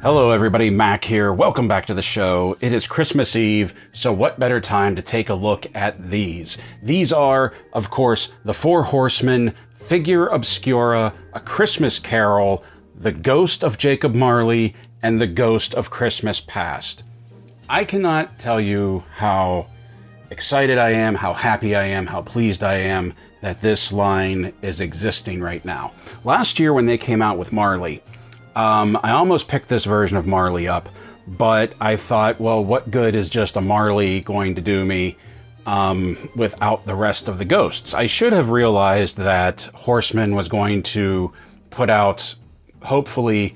Hello everybody, Mac here. Welcome back to the show. It is Christmas Eve, so what better time to take a look at these? These are, of course, the Four Horsemen, Figura Obscura, A Christmas Carol, The Ghost of Jacob Marley, and The Ghost of Christmas Past. I cannot tell you how excited I am, how happy I am, how pleased I am that this line is existing right now. Last year when they came out with Marley, I almost picked this version of Marley up, but I thought, well, what good is just a Marley going to do me without the rest of the ghosts? I should have realized that Horsemen was going to put out, hopefully,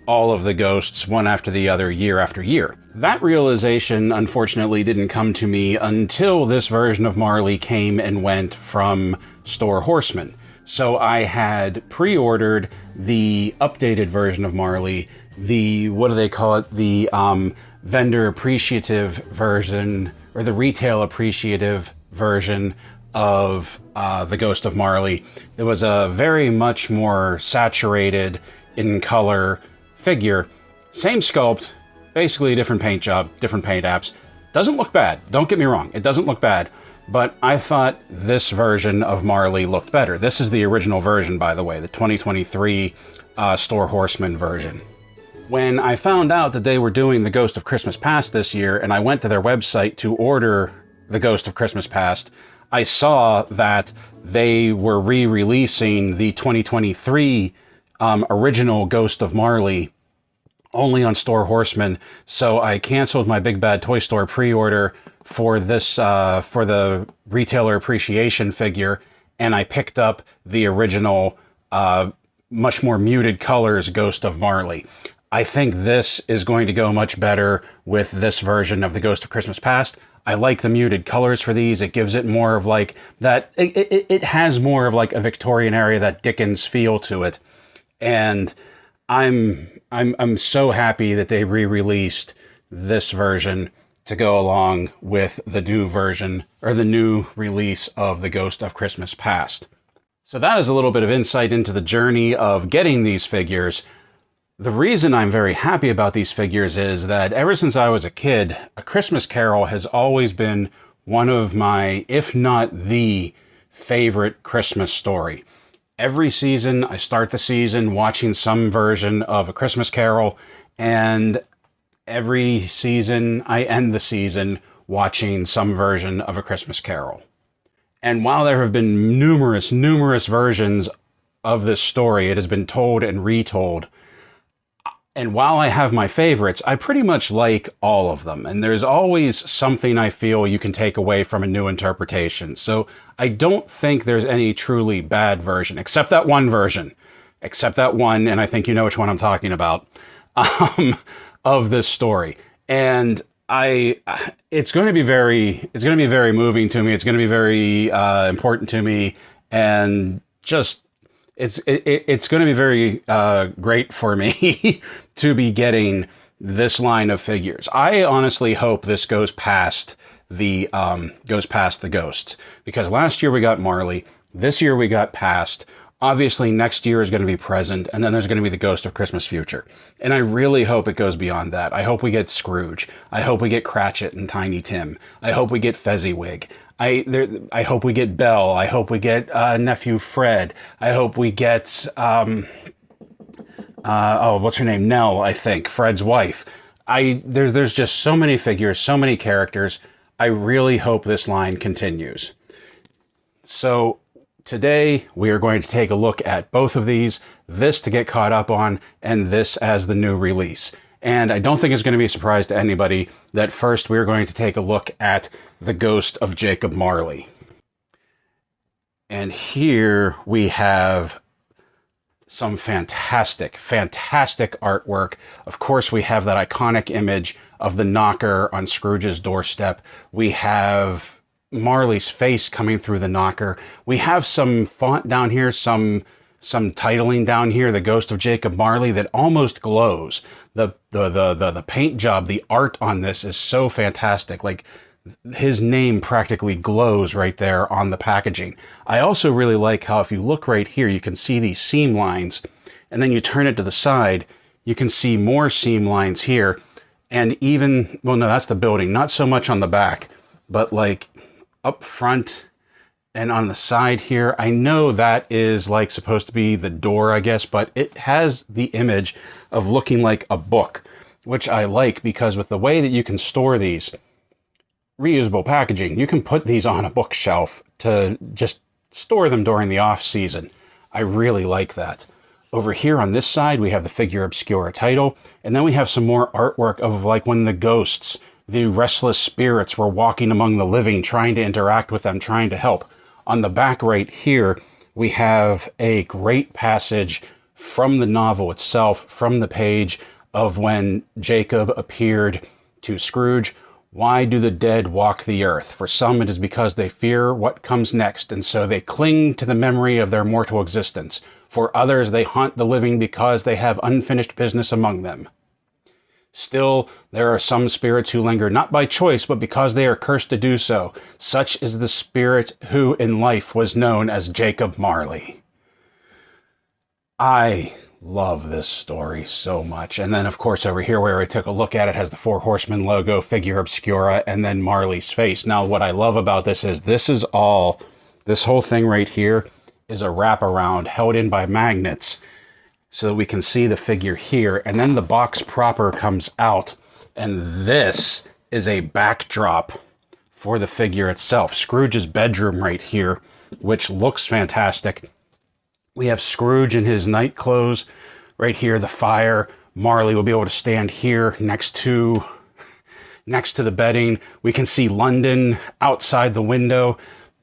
all of the ghosts one after the other, year after year. That realization, unfortunately, didn't come to me until this version of Marley came and went from Store Horsemen. So I had pre-ordered the updated version of Marley, the, what do they call it, the vendor appreciative version, or the retail appreciative version of the Ghost of Marley. It was a very much more saturated in color figure. Same sculpt, basically a different paint job, different paint apps. Doesn't look bad, don't get me wrong, it doesn't look bad. But I thought this version of Marley looked better. This is the original version, by the way, the 2023 Store Horseman version. When I found out that they were doing The Ghost of Christmas Past this year, and I went to their website to order The Ghost of Christmas Past, I saw that they were re-releasing the 2023 original Ghost of Marley only on Store Horseman, so I canceled my Big Bad Toy Store pre-order for this, for the retailer appreciation figure, and I picked up the original, much more muted colors Ghost of Marley. I think this is going to go much better with this version of the Ghost of Christmas Past. I like the muted colors for these. It gives it more of like that, it has more of like a Victorian era, that Dickens feel to it. And I'm so happy that they re-released this version to go along with the new version, or the new release of The Ghost of Christmas Past. So that is a little bit of insight into the journey of getting these figures. The reason I'm very happy about these figures is that ever since I was a kid, A Christmas Carol has always been one of my, if not the, favorite Christmas story. Every season, I start the season watching some version of A Christmas Carol, and every season, I end the season watching some version of A Christmas Carol. And while there have been numerous versions of this story, it has been told and retold. And while I have my favorites, I pretty much like all of them. And there's always something I feel you can take away from a new interpretation. So I don't think there's any truly bad version, except that one version. Except that one, and I think you know which one I'm talking about. Of this story, and it's going to be very moving to me. It's going to be very important to me, and just it's going to be very great for me to be getting this line of figures. I honestly hope this goes past the ghosts, because last year we got Marley, this year we got Past. Obviously, next year is going to be Present, and then there's going to be the Ghost of Christmas Future. And I really hope it goes beyond that. I hope we get Scrooge. I hope we get Cratchit and Tiny Tim. I hope we get Fezziwig. I hope we get Belle. I hope we get Nephew Fred. I hope we get, what's her name? Nell, I think. Fred's wife. There's just so many figures, so many characters. I really hope this line continues. So today, we are going to take a look at both of these, this to get caught up on, and this as the new release. And I don't think it's going to be a surprise to anybody that first we're going to take a look at The Ghost of Jacob Marley. And here we have some fantastic artwork. Of course, we have that iconic image of the knocker on Scrooge's doorstep. We have Marley's face coming through the knocker. We have some font down here, some titling down here, The Ghost of Jacob Marley, that almost glows. The paint job, the art on this is so fantastic. Like, his name practically glows right there on the packaging. I also really like how if you look right here, you can see these seam lines, and then you turn it to the side, you can see more seam lines here. And even, well, no, that's the building. Not so much on the back, but like up front and on the side here. I know that is like supposed to be the door, I guess, but it has the image of looking like a book, which I like because with the way that you can store these, reusable packaging, you can put these on a bookshelf to just store them during the off season. I really like that. Over here on this side, we have the Figura Obscura title, and then we have some more artwork of like when the ghosts, the restless spirits were walking among the living, trying to interact with them, trying to help. On the back right here, we have a great passage from the novel itself, from the page of when Jacob appeared to Scrooge. Why do the dead walk the earth? For some it is because they fear what comes next, and so they cling to the memory of their mortal existence. For others they haunt the living because they have unfinished business among them. Still, there are some spirits who linger not by choice, but because they are cursed to do so. Such is the spirit who in life was known as Jacob Marley. I love this story so much. And then, of course, over here where I took a look at it has the Four Horsemen logo, Figura Obscura, and then Marley's face. Now, what I love about this is this whole thing right here is a wraparound held in by magnets so that we can see the figure here. And then the box proper comes out, and this is a backdrop for the figure itself. Scrooge's bedroom right here, which looks fantastic. We have Scrooge in his night clothes. Right here, the fire. Marley will be able to stand here next to the bedding. We can see London outside the window.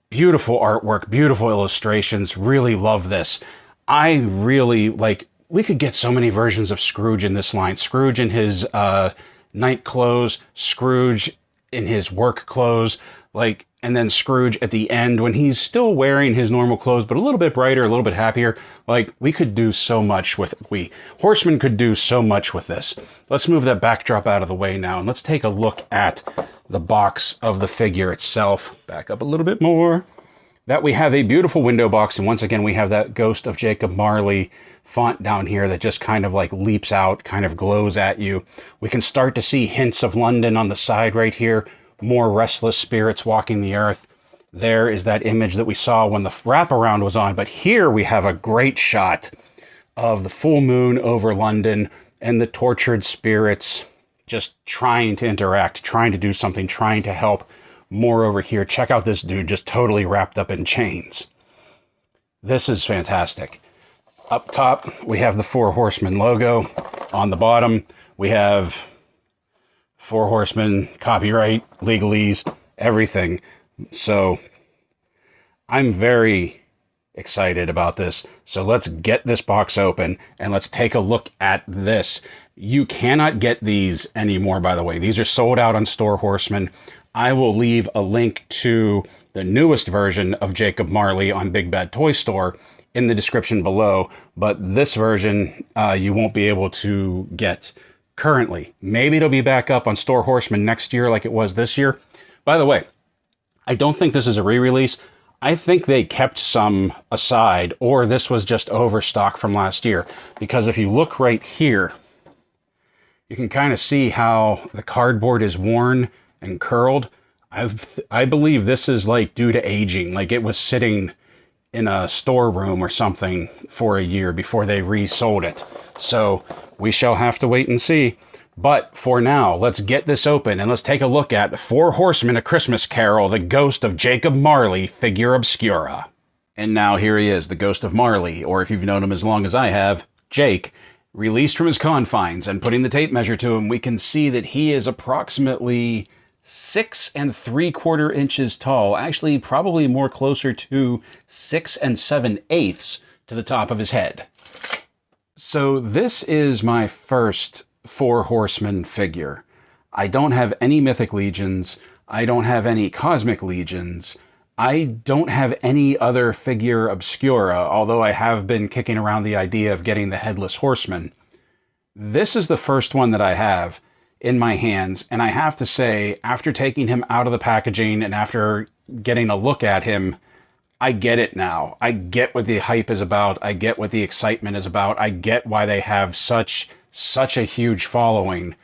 Beautiful artwork, beautiful illustrations. Really love this. I really like, we could get so many versions of Scrooge in this line. Scrooge in his night clothes, Scrooge in his work clothes, like, and then Scrooge at the end when he's still wearing his normal clothes, but a little bit brighter, a little bit happier. Like, we could do so much with, Horsemen could do so much with this. Let's move that backdrop out of the way now, and let's take a look at the box of the figure itself. Back up a little bit more. That we have a beautiful window box, and once again, we have that Ghost of Jacob Marley font down here that just kind of like leaps out, kind of glows at you. We can start to see hints of London on the side right here. More restless spirits walking the earth. There is that image that we saw when the wraparound was on. But here we have a great shot of the full moon over London and the tortured spirits just trying to interact, trying to do something, trying to help. More over here. Check out this dude just totally wrapped up in chains. This is fantastic. Up top, we have the Four Horsemen logo. On the bottom, we have Four Horsemen, copyright, legalese, everything. So I'm very excited about this. So let's get this box open and let's take a look at this. You cannot get these anymore, by the way. These are sold out on Store Horsemen. I will leave a link to the newest version of Jacob Marley on Big Bad Toy Store in the description below. But this version you won't be able to get currently. Maybe it'll be back up on Store Horsemen next year like it was this year. By the way, I don't think this is a re-release. I think they kept some aside, or this was just overstock from last year. Because if you look right here, you can kind of see how the cardboard is worn and curled. I believe this is like due to aging. Like it was sitting in a storeroom or something for a year before they resold it. So we shall have to wait and see. But for now, let's get this open and let's take a look at Four Horsemen: A Christmas Carol, the Ghost of Jacob Marley, Figura Obscura. And now here he is, the Ghost of Marley, or if you've known him as long as I have, Jake. Released from his confines, and putting the tape measure to him, we can see that he is approximately 6 3/4 inches tall. Actually, probably more closer to 6 7/8 to the top of his head. So this is my first Four Horsemen figure. I don't have any Mythic Legions. I don't have any Cosmic Legions. I don't have any other Figura Obscura, although I have been kicking around the idea of getting the Headless Horseman. This is the first one that I have in my hands, and I have to say, after taking him out of the packaging and after getting a look at him, I get it now. I get what the hype is about. I get what the excitement is about. I get why they have such such a huge following.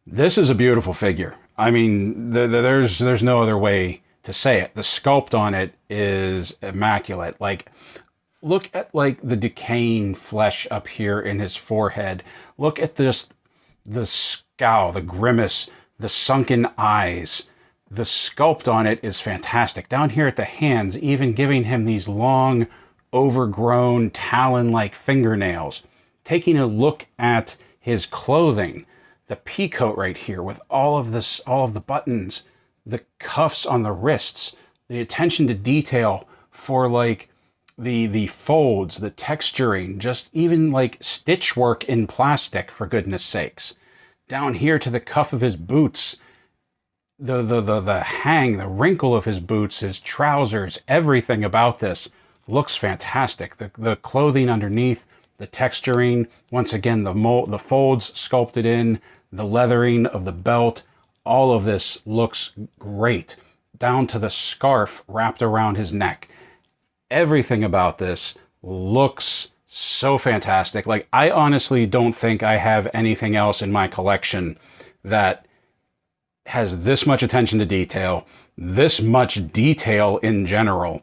This is a beautiful figure. I mean, there's no other way to say it. The sculpt on it is immaculate. Like, look at like the decaying flesh up here in his forehead. Look at this, the scowl, the grimace, the sunken eyes. The sculpt on it is fantastic. Down here at the hands, even giving him these long, overgrown, talon-like fingernails. Taking a look at his clothing, the peacoat right here with all of this, all of the buttons, the cuffs on the wrists, the attention to detail for like the folds, the texturing, just even like stitch work in plastic, for goodness sakes. Down here to the cuff of his boots, the hang, the wrinkle of his boots, his trousers, everything about this looks fantastic. The clothing underneath, the texturing, once again, the folds sculpted in, the leathering of the belt, all of this looks great. Down to the scarf wrapped around his neck. Everything about this looks so fantastic. Like, I honestly don't think I have anything else in my collection that has this much attention to detail, this much detail in general,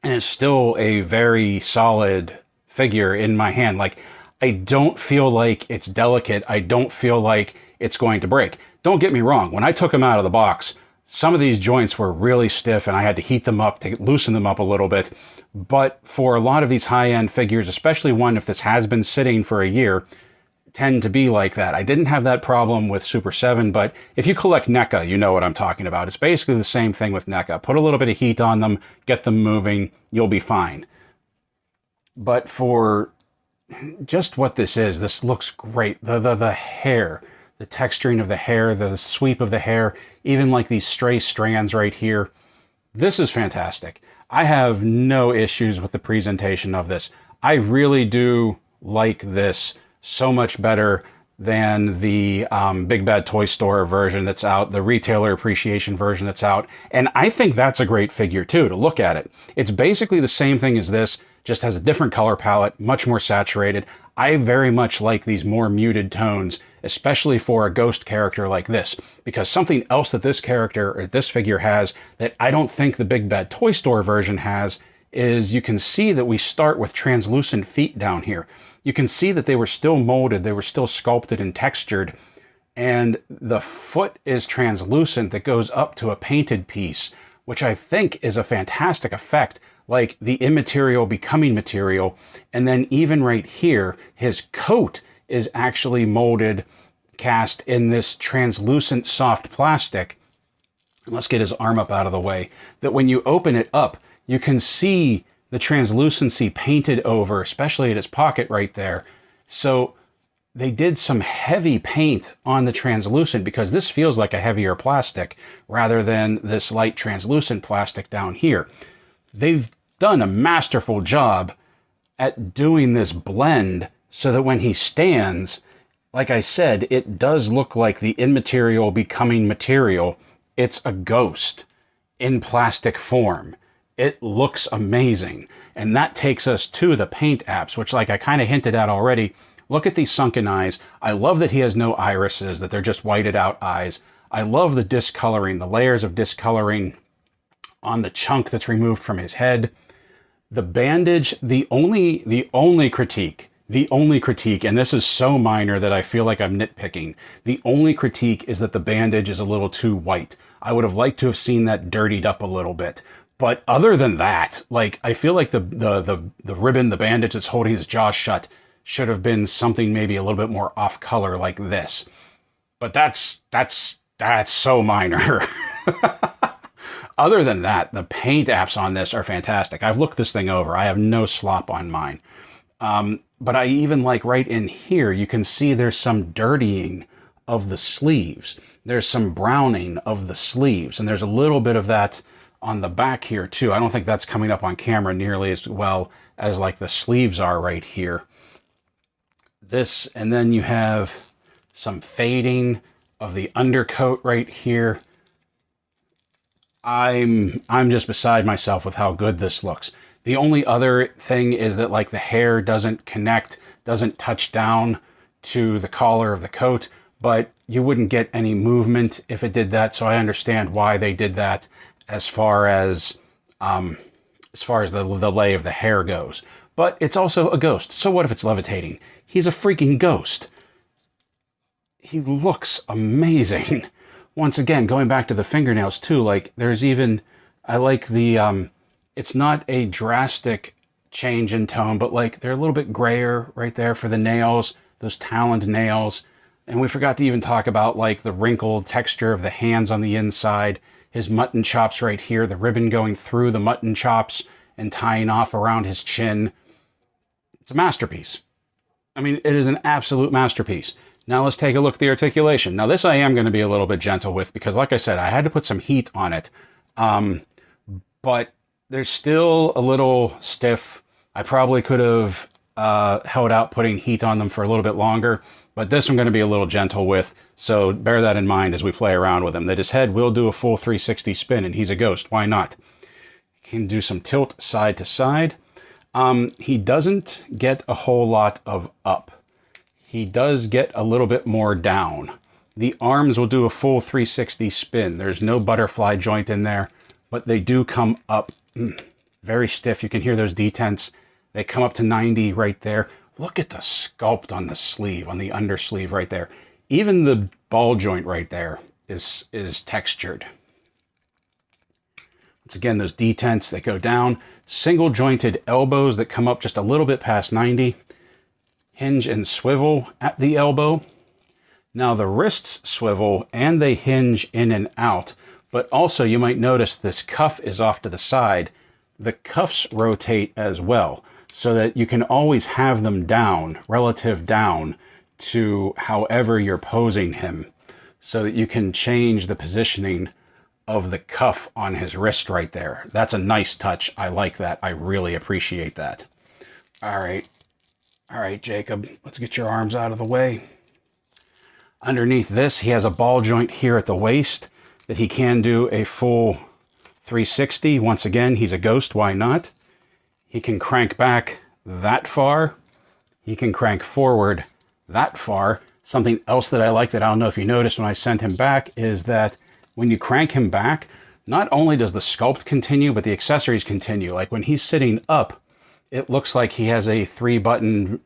and it's still a very solid figure in my hand. Like, I don't feel like it's delicate. I don't feel like it's going to break. Don't get me wrong. When I took them out of the box, some of these joints were really stiff and I had to heat them up to loosen them up a little bit. But for a lot of these high-end figures, especially one if this has been sitting for a year, tend to be like that. I didn't have that problem with Super 7, but if you collect NECA, you know what I'm talking about. It's basically the same thing with NECA. Put a little bit of heat on them, get them moving, you'll be fine. But for just what this is, this looks great. The hair, the texturing of the hair, the sweep of the hair, even like these stray strands right here. This is fantastic. I have no issues with the presentation of this. I really do like this so much better than the Big Bad Toy Store version that's out, the retailer appreciation version that's out. And I think that's a great figure too, to look at it. It's basically the same thing as this, just has a different color palette, much more saturated. I very much like these more muted tones, especially for a ghost character like this, because something else that this character or this figure has that I don't think the Big Bad Toy Store version has is you can see that we start with translucent feet down here. You can see that they were still molded, they were still sculpted and textured, and the foot is translucent that goes up to a painted piece, which I think is a fantastic effect, like the immaterial becoming material. And then even right here, his coat is actually molded, cast in this translucent soft plastic. Let's get his arm up out of the way. That when you open it up, you can see the translucency painted over, especially at his pocket right there. So they did some heavy paint on the translucent because this feels like a heavier plastic rather than this light translucent plastic down here. They've done a masterful job at doing this blend so that when he stands, like I said, it does look like the immaterial becoming material. It's a ghost in plastic form. It looks amazing. And that takes us to the paint apps, which, like I kind of hinted at already, look at these sunken eyes. I love that he has no irises, that they're just whited out eyes. I love the discoloring, the layers of discoloring on the chunk that's removed from his head. The bandage, the only critique, and this is so minor that I feel like I'm nitpicking, the only critique is that the bandage is a little too white. I would have liked to have seen that dirtied up a little bit. But other than that, like, I feel like the ribbon, the bandage that's holding his jaw shut should have been something maybe a little bit more off color like this. But that's so minor. Other than that, the paint apps on this are fantastic. I've looked this thing over. I have no slop on mine. But I even like right in here, you can see there's some dirtying of the sleeves. There's some browning of the sleeves. And there's a little bit of that on the back here too. I don't think that's coming up on camera nearly as well as like the sleeves are right here. This, and then you have some fading of the undercoat right here. I'm just beside myself with how good this looks. The only other thing is that like the hair doesn't connect doesn't touch down to the collar of the coat, but you wouldn't get any movement if it did that. So I understand why they did that as far as the lay of the hair goes. But it's also a ghost. So what if it's levitating? He's a freaking ghost. He looks amazing. Once again, going back to the fingernails too, like there's even, I like the, it's not a drastic change in tone, but like they're a little bit grayer right there for the nails, those taloned nails. And we forgot to even talk about like the wrinkled texture of the hands on the inside, his mutton chops right here, the ribbon going through the mutton chops and tying off around his chin. It's a masterpiece. I mean, it is an absolute masterpiece. Now let's take a look at the articulation. Now this I am going to be a little bit gentle with because like I said, I had to put some heat on it. But they're still a little stiff. I probably could have held out putting heat on them for a little bit longer, but this I'm going to be a little gentle with. So bear that in mind as we play around with him. That his head will do a full 360 spin and he's a ghost. Why not? He can do some tilt side to side. He doesn't get a whole lot of up. He does get a little bit more down. The arms will do a full 360 spin. There's no butterfly joint in there, but they do come up very stiff. You can hear those detents. They come up to 90 right there. Look at the sculpt on the sleeve, on the undersleeve right there. Even the ball joint right there is textured. Once again, those detents that go down. Single jointed elbows that come up just a little bit past 90. Hinge and swivel at the elbow. Now the wrists swivel and they hinge in and out, but also you might notice this cuff is off to the side. The cuffs rotate as well, so that you can always have them down, relative down to however you're posing him, so that you can change the positioning of the cuff on his wrist right there. That's a nice touch. I like that. I really appreciate that. All right, Jacob, let's get your arms out of the way. Underneath this, he has a ball joint here at the waist that he can do a full 360. Once again, he's a ghost. Why not? He can crank back that far. He can crank forward that far. Something else that I like that I don't know if you noticed when I sent him back is that when you crank him back, not only does the sculpt continue, but the accessories continue. Like when he's sitting up, it looks like he has a 3-button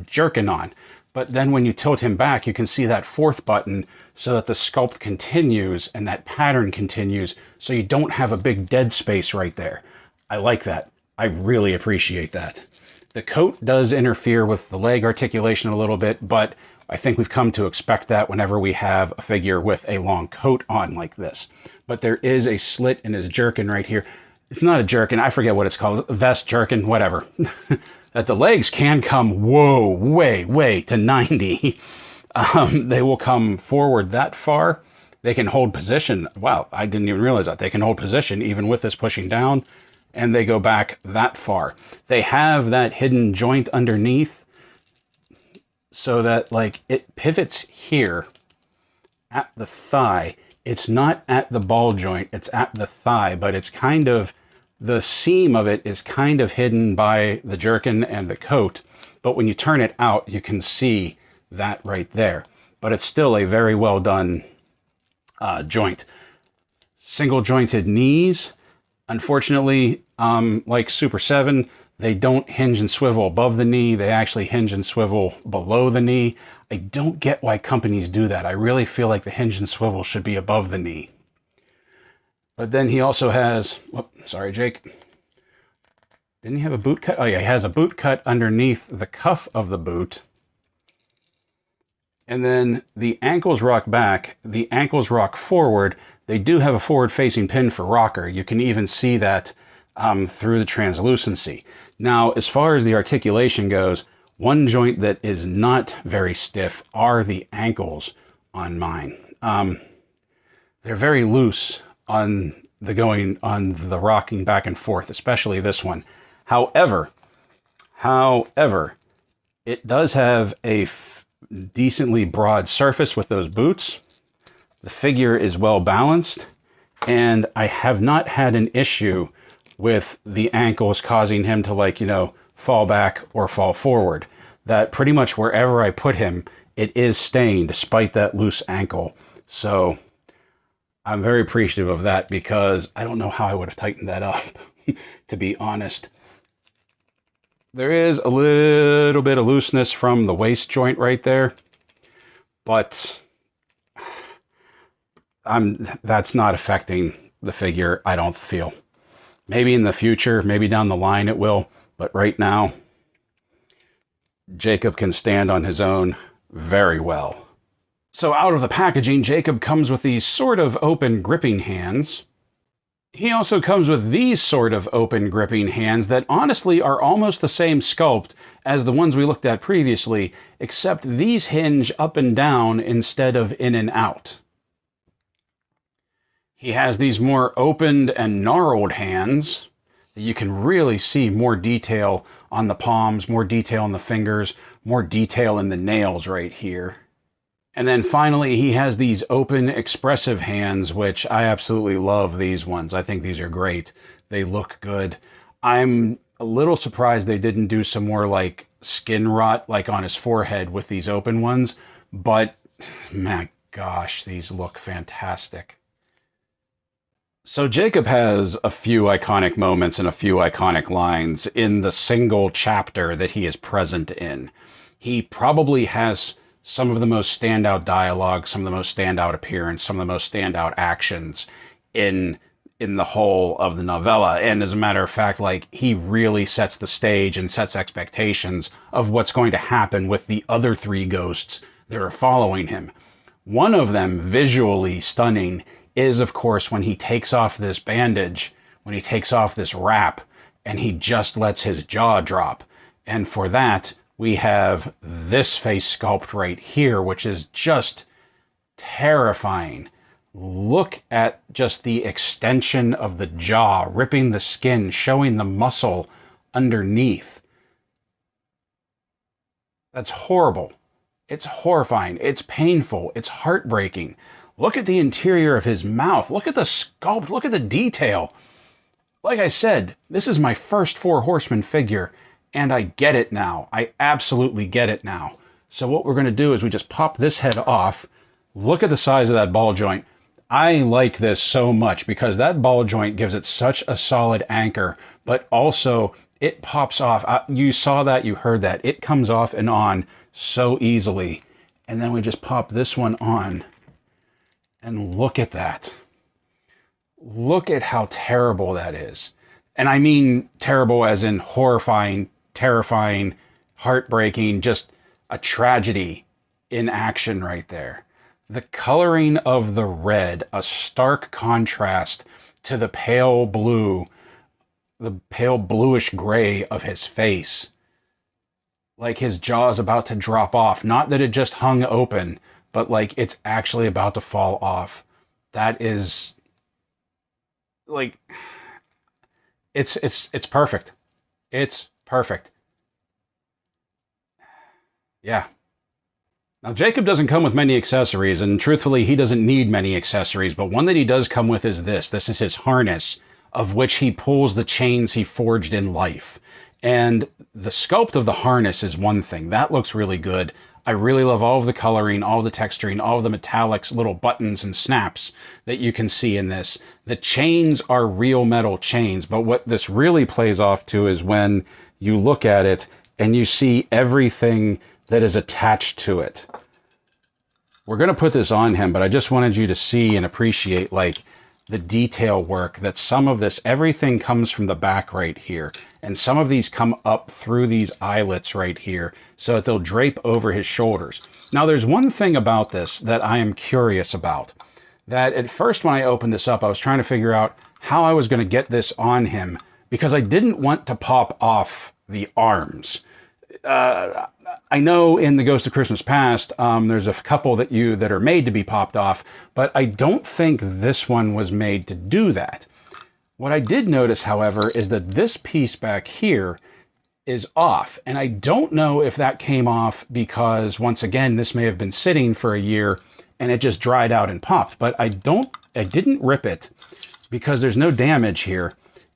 jerkin on. But then when you tilt him back, you can see that 4th button so that the sculpt continues and that pattern continues, so you don't have a big dead space right there. I like that. I really appreciate that. The coat does interfere with the leg articulation a little bit, but I think we've come to expect that whenever we have a figure with a long coat on like this. But there is a slit in his jerkin right here. It's not a jerkin, I forget what it's called, vest, jerkin, whatever. That the legs can come, whoa, way to 90. They will come forward that far. They can hold position. Wow, I didn't even realize that. They can hold position even with this pushing down, and they go back that far. They have that hidden joint underneath so that like it pivots here at the thigh. It's not at the ball joint, it's at the thigh, but it's kind of, the seam of it is kind of hidden by the jerkin and the coat. But when you turn it out, you can see that right there. But it's still a very well done joint. Single jointed knees. Unfortunately, like Super 7, they don't hinge and swivel above the knee. They actually hinge and swivel below the knee. I don't get why companies do that. I really feel like the hinge and swivel should be above the knee. But then he also has, sorry, Jake. Didn't he have a boot cut? Oh yeah, he has a boot cut underneath the cuff of the boot. And then the ankles rock back, the ankles rock forward. They do have a forward-facing pin for rocker. You can even see that through the translucency. Now, as far as the articulation goes, one joint that is not very stiff are the ankles on mine. They're very loose on the rocking back and forth, especially this one. However, it does have a decently broad surface with those boots. The figure is well balanced, and I have not had an issue with the ankles causing him to, like, you know, fall back or fall forward. that pretty much wherever I put him, it is staying despite that loose ankle. So I'm very appreciative of that because I don't know how I would have tightened that up, to be honest. There is a little bit of looseness from the waist joint right there, but that's not affecting the figure, I don't feel. Maybe in the future, maybe down the line it will, but right now, Jacob can stand on his own very well. So out of the packaging, Jacob comes with these sort of open gripping hands. He also comes with these sort of open gripping hands that honestly are almost the same sculpt as the ones we looked at previously, except these hinge up and down instead of in and out. He has these more opened and gnarled hands that you can really see more detail on the palms, more detail on the fingers, more detail in the nails right here. And then finally, he has these open, expressive hands, which I absolutely love these ones. I think these are great. They look good. I'm a little surprised they didn't do some more like skin rot, like on his forehead with these open ones. But, my gosh, these look fantastic. So Jacob has a few iconic moments and a few iconic lines in the single chapter that he is present in. He probably has some of the most standout dialogue, some of the most standout appearance, some of the most standout actions in the whole of the novella. And as a matter of fact, like, he really sets the stage and sets expectations of what's going to happen with the other three ghosts that are following him. One of them, visually stunning, is, of course, when he takes off this bandage, when he takes off this wrap, and he just lets his jaw drop. And for that, we have this face sculpt right here, which is just terrifying. Look at just the extension of the jaw, ripping the skin, showing the muscle underneath. That's horrible. It's horrifying. It's painful. It's heartbreaking. Look at the interior of his mouth. Look at the sculpt. Look at the detail. Like I said, this is my first Four Horsemen figure, and I get it now. I absolutely get it now. So what we're going to do is we just pop this head off. Look at the size of that ball joint. I like this so much because that ball joint gives it such a solid anchor, but also it pops off. You saw that, you heard that. It comes off and on so easily. And then we just pop this one on. And look at that. Look at how terrible that is. And I mean terrible as in horrifying, terrifying, heartbreaking, just a tragedy in action right there. The coloring of the red, a stark contrast to the pale blue, the pale bluish gray of his face. Like his jaw's about to drop off. Not that it just hung open, but like it's actually about to fall off. That is, like, it's perfect. It's perfect. Yeah. Now, Jacob doesn't come with many accessories, and truthfully, he doesn't need many accessories, but one that he does come with is this. This is his harness, of which he pulls the chains he forged in life. And the sculpt of the harness is one thing. That looks really good. I really love all of the coloring, all of the texturing, all of the metallics, little buttons and snaps that you can see in this. The chains are real metal chains, but what this really plays off to is when you look at it and you see everything that is attached to it. We're going to put this on him, but I just wanted you to see and appreciate, like, the detail work that some of this, everything comes from the back right here. And some of these come up through these eyelets right here so that they'll drape over his shoulders. Now, there's one thing about this that I am curious about. That at first when I opened this up, I was trying to figure out how I was going to get this on him because I didn't want to pop off the arms. I know in the Ghost of Christmas Past, there's a couple that are made to be popped off, but I don't think this one was made to do that. What I did notice, however, is that this piece back here is off, and I don't know if that came off because, once again, this may have been sitting for a year and it just dried out and popped, but I didn't rip it because there's no damage here,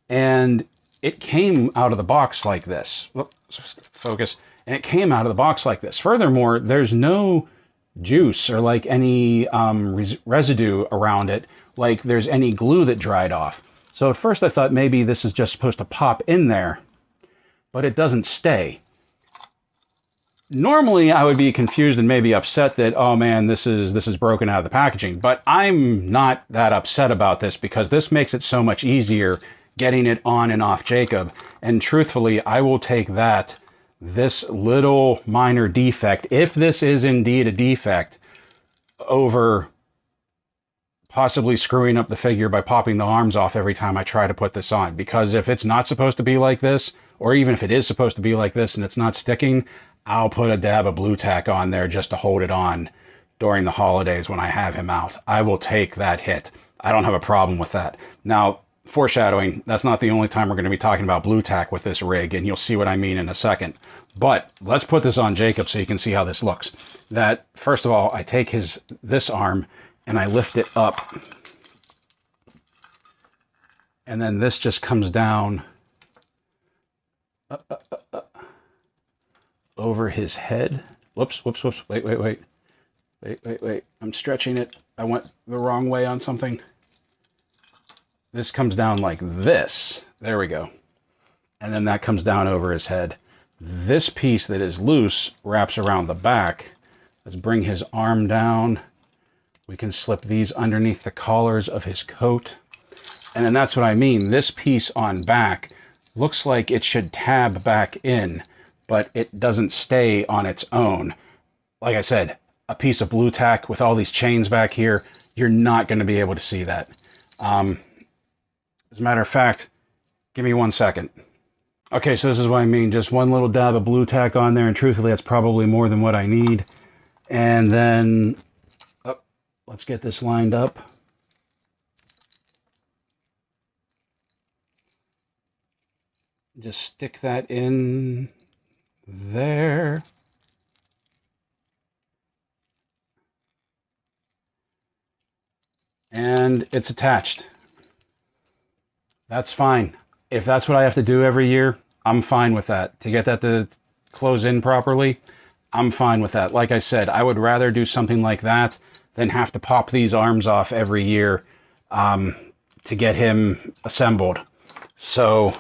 and it came out of the box like this. Focus. And it came out of the box like this. Furthermore, there's no juice or like any residue around it, like there's any glue that dried off. So at first I thought maybe this is just supposed to pop in there, but it doesn't stay. Normally I would be confused and maybe upset that, oh man, this is broken out of the packaging, but I'm not that upset about this because this makes it so much easier getting it on and off Jacob. And truthfully, I will take this little minor defect, if this is indeed a defect, over possibly screwing up the figure by popping the arms off every time I try to put this on. Because if it's not supposed to be like this, or even if it is supposed to be like this and it's not sticking, I'll put a dab of blue tack on there just to hold it on during the holidays when I have him out. I will take that hit. I don't have a problem with that. Now, foreshadowing, that's not the only time we're going to be talking about blue tack with this rig, and you'll see what I mean in a second. But let's put this on Jacob so you can see how this looks. That, first of all, I take this arm and I lift it up. And then this just comes down over his head. Whoops. Wait. I'm stretching it. I went the wrong way on something. This comes down like this. There we go. And then that comes down over his head. This piece that is loose wraps around the back. Let's bring his arm down. We can slip these underneath the collars of his coat. And then that's what I mean. This piece on back looks like it should tab back in, but it doesn't stay on its own. Like I said, a piece of blue tack with all these chains back here, you're not going to be able to see that. As a matter of fact, give me 1 second. Okay, so this is what I mean. Just one little dab of blue tack on there, and truthfully, that's probably more than what I need. And then, let's get this lined up. Just stick that in there. And it's attached. That's fine. If that's what I have to do every year, I'm fine with that. To get that to close in properly, I'm fine with that. Like I said, I would rather do something like that than have to pop these arms off every year to get him assembled. So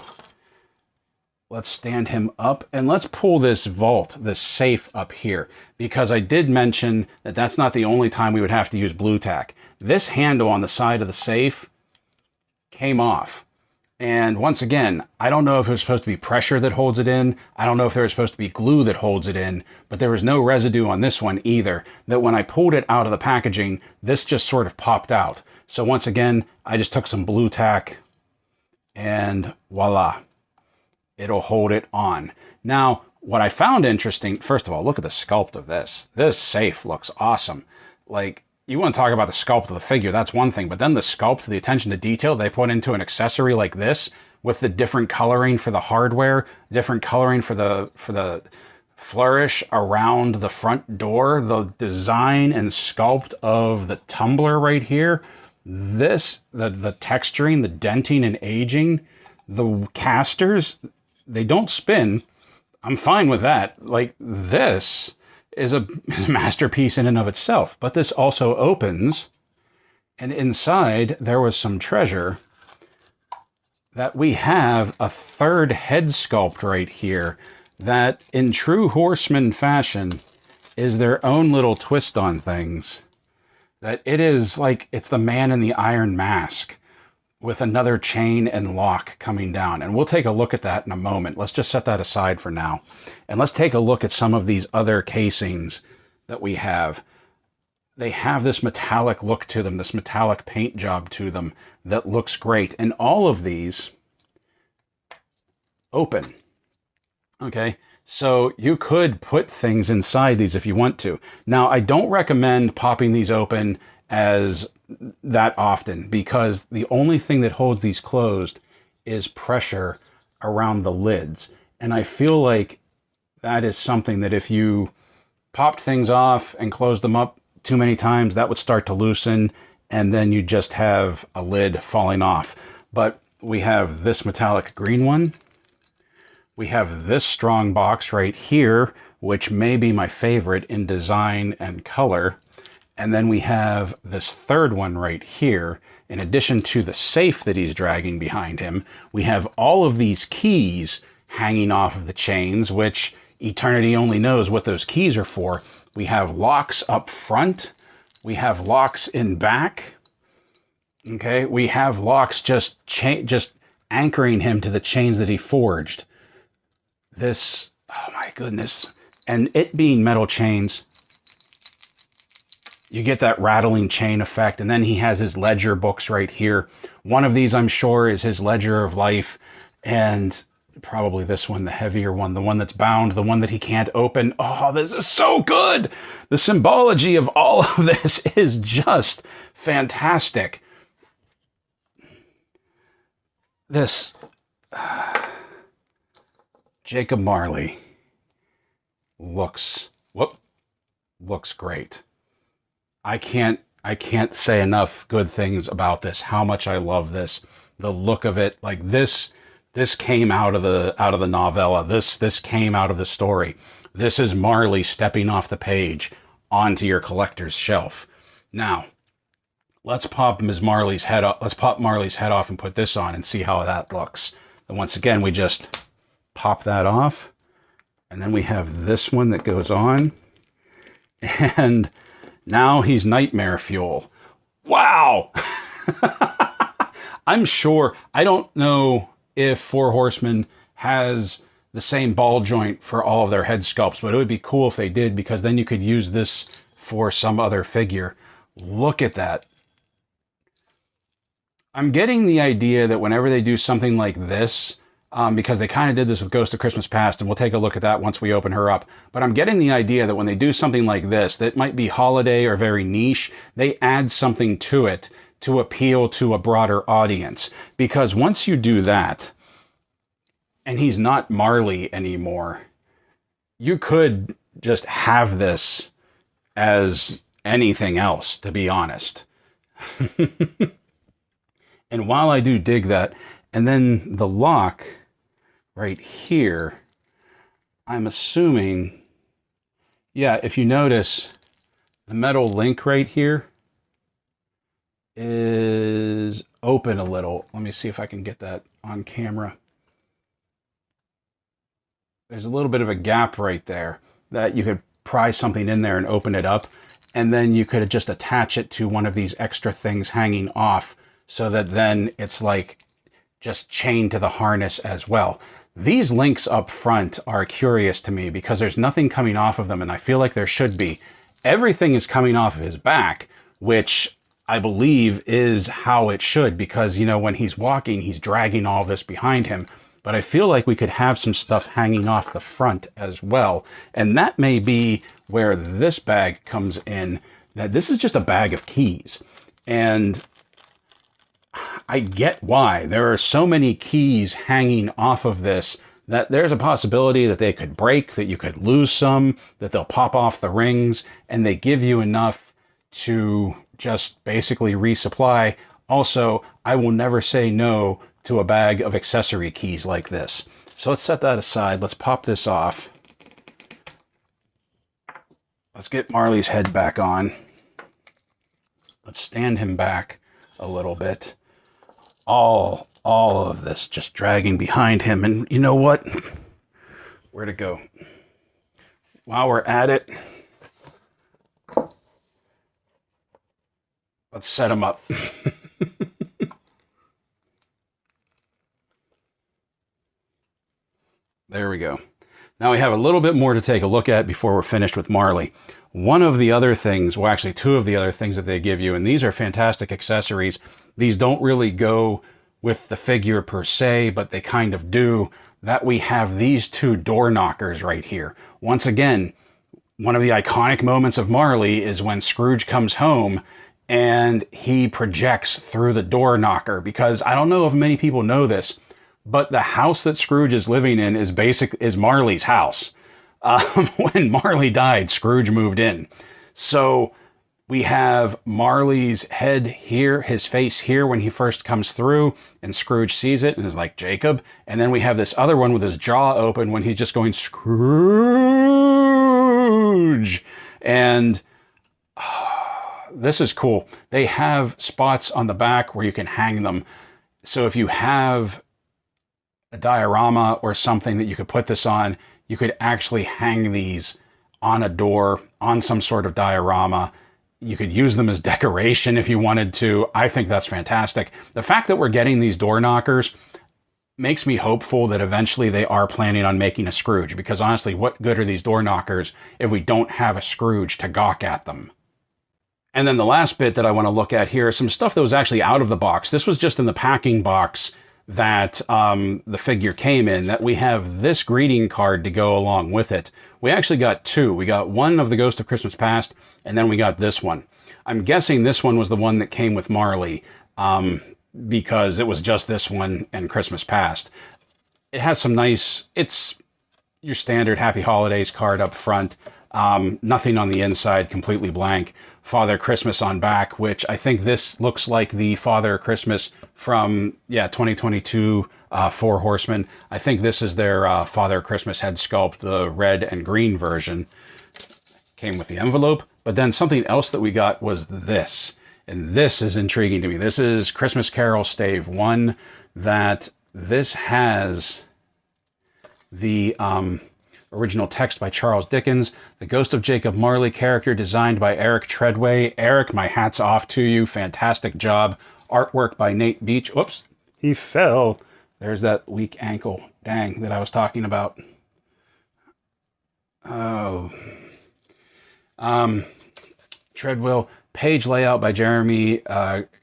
let's stand him up and let's pull this vault, this safe up here, because I did mention that that's not the only time we would have to use blue tack. This handle on the side of the safe came off. And once again, I don't know if it was supposed to be pressure that holds it in. I don't know if there was supposed to be glue that holds it in, but there was no residue on this one either. That when I pulled it out of the packaging, this just sort of popped out. So once again, I just took some blue tack and voila, it'll hold it on. Now, what I found interesting, first of all, look at the sculpt of this. This safe looks awesome. Like, you want to talk about the sculpt of the figure, that's one thing, but then the sculpt, the attention to detail they put into an accessory like this, with the different coloring for the hardware, different coloring for the flourish around the front door, the design and sculpt of the tumbler right here, this, the texturing, the denting and aging, the casters, they don't spin. I'm fine with that. Like, this is a masterpiece in and of itself, but this also opens, and inside there was some treasure that we have a third head sculpt right here that in true Horseman fashion is their own little twist on things. That it is like it's the man in the iron mask with another chain and lock coming down. And we'll take a look at that in a moment. Let's just set that aside for now. And let's take a look at some of these other casings that we have. They have this metallic look to them, this metallic paint job to them that looks great. And all of these open. Okay, so you could put things inside these if you want to. Now, I don't recommend popping these open as that often, because the only thing that holds these closed is pressure around the lids. And I feel like that is something that if you popped things off and closed them up too many times, that would start to loosen, and then you just have a lid falling off. But we have this metallic green one. We have this strong box right here, which may be my favorite in design and color. And then we have this third one right here. In addition to the safe that he's dragging behind him, we have all of these keys hanging off of the chains, which Eternity only knows what those keys are for. We have locks up front. We have locks in back. Okay, we have locks just anchoring him to the chains that he forged. This, oh my goodness. And it being metal chains, you get that rattling chain effect. And then he has his ledger books right here. One of these, I'm sure, is his ledger of life. And probably this one, the heavier one, the one that's bound, the one that he can't open. Oh, this is so good. The symbology of all of this is just fantastic. This Jacob Marley looks great. I can't say enough good things about this. How much I love this. The look of it, like this came out of the novella. This came out of the story. This is Marley stepping off the page onto your collector's shelf. Now, let's pop Marley's head off. Let's pop Marley's head off and put this on and see how that looks. And once again, we just pop that off. And then we have this one that goes on. And now he's nightmare fuel. Wow! I'm sure, I don't know if Four Horsemen has the same ball joint for all of their head sculpts, but it would be cool if they did, because then you could use this for some other figure. Look at that. I'm getting the idea that whenever they do something like this, because they kind of did this with Ghost of Christmas Past, and we'll take a look at that once we open her up. But I'm getting the idea that when they do something like this, that might be holiday or very niche, they add something to it to appeal to a broader audience. Because once you do that, and he's not Marley anymore, you could just have this as anything else, to be honest. And while I do dig that, and then the lock right here, I'm assuming, yeah, if you notice, the metal link right here is open a little. Let me see if I can get that on camera. There's a little bit of a gap right there that you could pry something in there and open it up, and then you could just attach it to one of these extra things hanging off, so that then it's like just chained to the harness as well. These links up front are curious to me because there's nothing coming off of them, and I feel like there should be. Everything is coming off of his back, which I believe is how it should, because, you know, when he's walking, he's dragging all this behind him. But I feel like we could have some stuff hanging off the front as well. And that may be where this bag comes in, that this is just a bag of keys. And I get why. There are so many keys hanging off of this that there's a possibility that they could break, that you could lose some, that they'll pop off the rings, and they give you enough to just basically resupply. Also, I will never say no to a bag of accessory keys like this. So let's set that aside. Let's pop this off. Let's get Marley's head back on. Let's stand him back a little bit. All of this just dragging behind him. And you know what? Where'd it go? While we're at it, let's set him up. There we go. Now we have a little bit more to take a look at before we're finished with Marley. One of the other things, well, actually two of the other things that they give you, and these are fantastic accessories. These don't really go with the figure per se, but they kind of do, that we have these two door knockers right here. Once again, one of the iconic moments of Marley is when Scrooge comes home and he projects through the door knocker, because I don't know if many people know this, but the house that Scrooge is living in is Marley's house. When Marley died, Scrooge moved in. So We have Marley's head here, his face here when he first comes through, and Scrooge sees it and is like, Jacob. And then we have this other one with his jaw open when he's just going, Scrooge. And this is cool. They have spots on the back where you can hang them. So if you have a diorama or something that you could put this on, you could actually hang these on a door, on some sort of diorama. You could use them as decoration if you wanted to. I think that's fantastic. The fact that we're getting these door knockers makes me hopeful that eventually they are planning on making a Scrooge, because honestly, what good are these door knockers if we don't have a Scrooge to gawk at them? And then the last bit that I want to look at here is some stuff that was actually out of the box. This was just in the packing box that the figure came in, that we have this greeting card to go along with it. We actually got two. We got one of the Ghost of Christmas Past, and then we got this one. I'm guessing this one was the one that came with Marley, because it was just this one and Christmas Past. It has some nice, it's your standard Happy Holidays card up front. Nothing on the inside, completely blank. Father Christmas on back, which I think this looks like the Father Christmas from, 2022 Four Horsemen. I think this is their Father Christmas head sculpt, the red and green version. Came with the envelope. But then something else that we got was this. And this is intriguing to me. This is Christmas Carol Stave 1, that this has the original text by Charles Dickens, the Ghost of Jacob Marley character designed by Eric Treadway. Eric, my hat's off to you. Fantastic job. Artwork by Nate Beach. Oops, he fell. There's that weak ankle, dang, that I was talking about. Oh. Treadwell. Page layout by Jeremy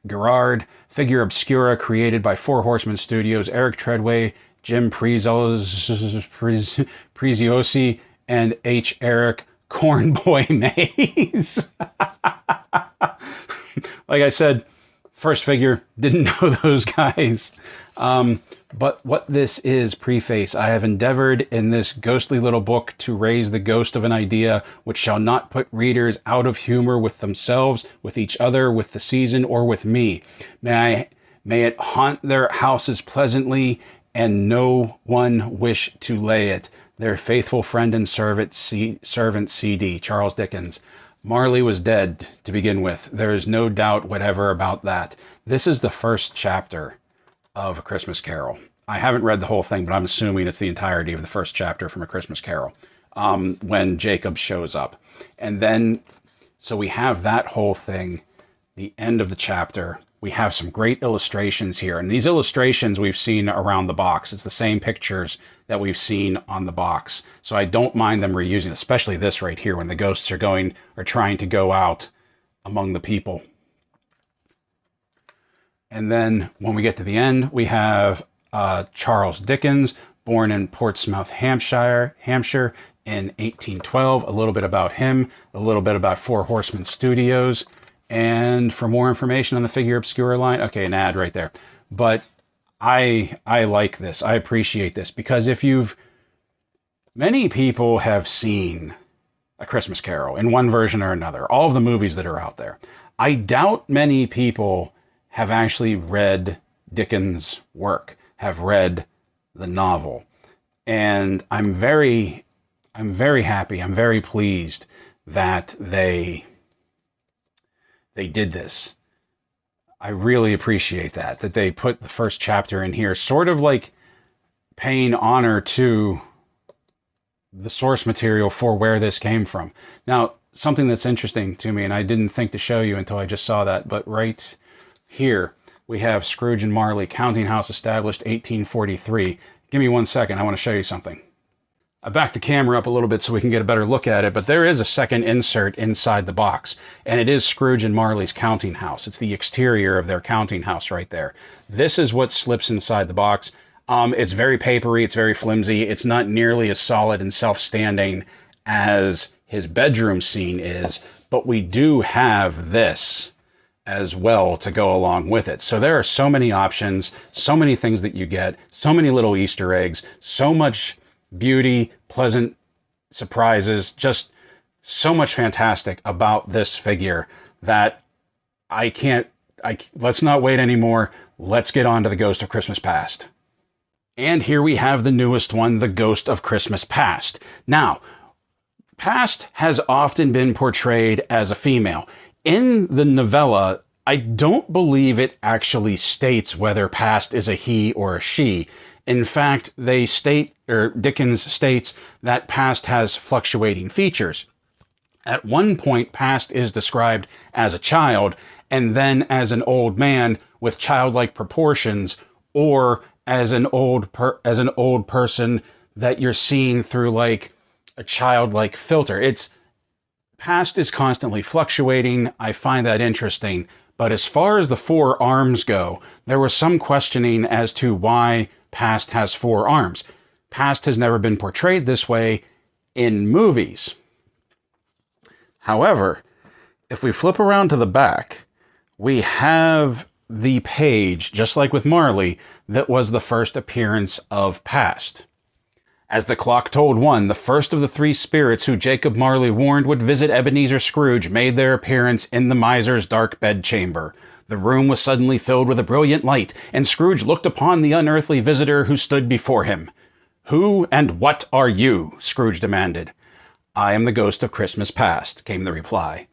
Gerard. Figure Obscura created by Four Horsemen Studios. Eric Treadway, Jim Preziosi, and H. Eric Cornboy Mays. Like I said, first figure, didn't know those guys. But what this is, preface, I have endeavored in this ghostly little book to raise the ghost of an idea which shall not put readers out of humor with themselves, with each other, with the season, or with me. May it haunt their houses pleasantly, and no one wish to lay it. Their faithful friend and servant CD, Charles Dickens. Marley was dead to begin with. There is no doubt whatever about that. This is the first chapter of A Christmas Carol. I haven't read the whole thing, but I'm assuming it's the entirety of the first chapter from A Christmas Carol, when Jacob shows up. And then, so we have that whole thing, the end of the chapter. We have some great illustrations here. And these illustrations we've seen around the box. It's the same pictures that we've seen on the box. So I don't mind them reusing, especially this right here when the ghosts are trying to go out among the people. And then when we get to the end, we have Charles Dickens, born in Portsmouth, Hampshire in 1812. A little bit about him, a little bit about Four Horsemen Studios. And for more information on the Figure Obscura line, okay, an ad right there. But I like this. I appreciate this, because many people have seen A Christmas Carol in one version or another, all of the movies that are out there. I doubt many people have actually read Dickens' work, have read the novel. And I'm very happy, I'm very pleased that they did this. I really appreciate that they put the first chapter in here, sort of like paying honor to the source material for where this came from. Now, something that's interesting to me, and I didn't think to show you until I just saw that, but right here we have Scrooge and Marley, counting house established 1843. Give me 1 second, I want to show you something. I backed the camera up a little bit so we can get a better look at it, but there is a second insert inside the box, and it is Scrooge and Marley's counting house. It's the exterior of their counting house right there. This is what slips inside the box. It's very papery, it's very flimsy, it's not nearly as solid and self-standing as his bedroom scene is, but we do have this as well to go along with it. So there are so many options, so many things that you get, so many little Easter eggs, so much beauty, pleasant surprises, just so much fantastic about this figure. that let's not wait anymore. Let's get on to the Ghost of Christmas Past. And here we have the newest one, the Ghost of Christmas Past. Now, Past has often been portrayed as a female. In the novella, I don't believe it actually states whether Past is a he or a she. In fact, Dickens states that Past has fluctuating features. At one point, Past is described as a child, and then as an old man with childlike proportions, or as an old person that you're seeing through like a childlike filter. Past is constantly fluctuating. I find that interesting. But as far as the 4 arms go, there was some questioning as to why Past has 4 arms. Past has never been portrayed this way in movies. However, if we flip around to the back, we have the page, just like with Marley, that was the first appearance of Past. As the clock told 1, the first of the 3 spirits who Jacob Marley warned would visit Ebenezer Scrooge made their appearance in the miser's dark bedchamber. The room was suddenly filled with a brilliant light, and Scrooge looked upon the unearthly visitor who stood before him. "Who and what are you?" Scrooge demanded. "I am the Ghost of Christmas Past," came the reply.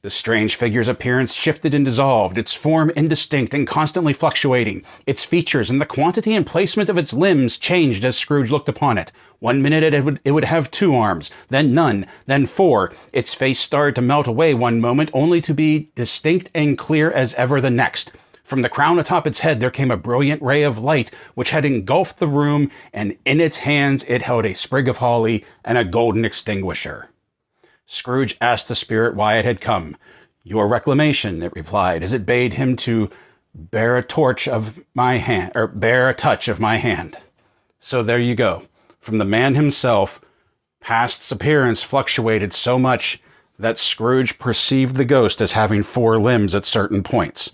The strange figure's appearance shifted and dissolved, its form indistinct and constantly fluctuating. Its features and the quantity and placement of its limbs changed as Scrooge looked upon it. One minute it would have 2 arms, then none, then 4. Its face started to melt away one moment, only to be distinct and clear as ever the next. From the crown atop its head there came a brilliant ray of light which had engulfed the room, and in its hands it held a sprig of holly and a golden extinguisher. Scrooge asked the spirit why it had come. "Your reclamation," it replied, as it bade him to bear a touch of my hand. So there you go. From the man himself, Past's appearance fluctuated so much that Scrooge perceived the ghost as having 4 limbs at certain points.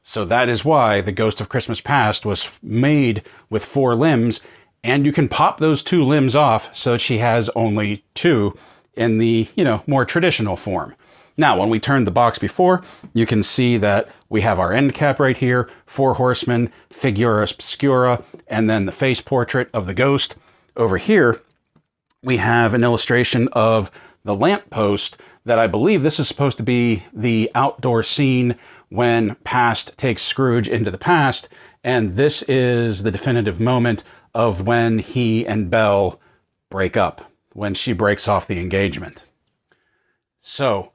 So that is why the Ghost of Christmas Past was made with 4 limbs, and you can pop those 2 limbs off so that she has only 2 in the, more traditional form. Now, when we turned the box before, you can see that we have our end cap right here, 4 horsemen, figura obscura, and then the face portrait of the ghost. Over here, we have an illustration of the lamppost that I believe this is supposed to be the outdoor scene when Past takes Scrooge into the past, and this is the definitive moment of when he and Belle break up, when she breaks off the engagement. So,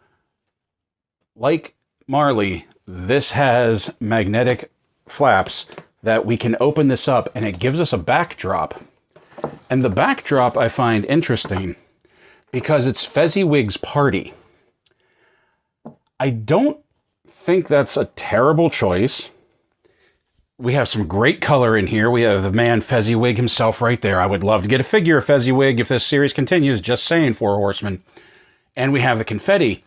like Marley, this has magnetic flaps that we can open this up, and it gives us a backdrop. And the backdrop I find interesting because it's Fezziwig's party. I don't think that's a terrible choice. We have some great color in here. We have the man Fezziwig himself right there. I would love to get a figure of Fezziwig if this series continues, just saying, 4 horsemen. And we have the confetti.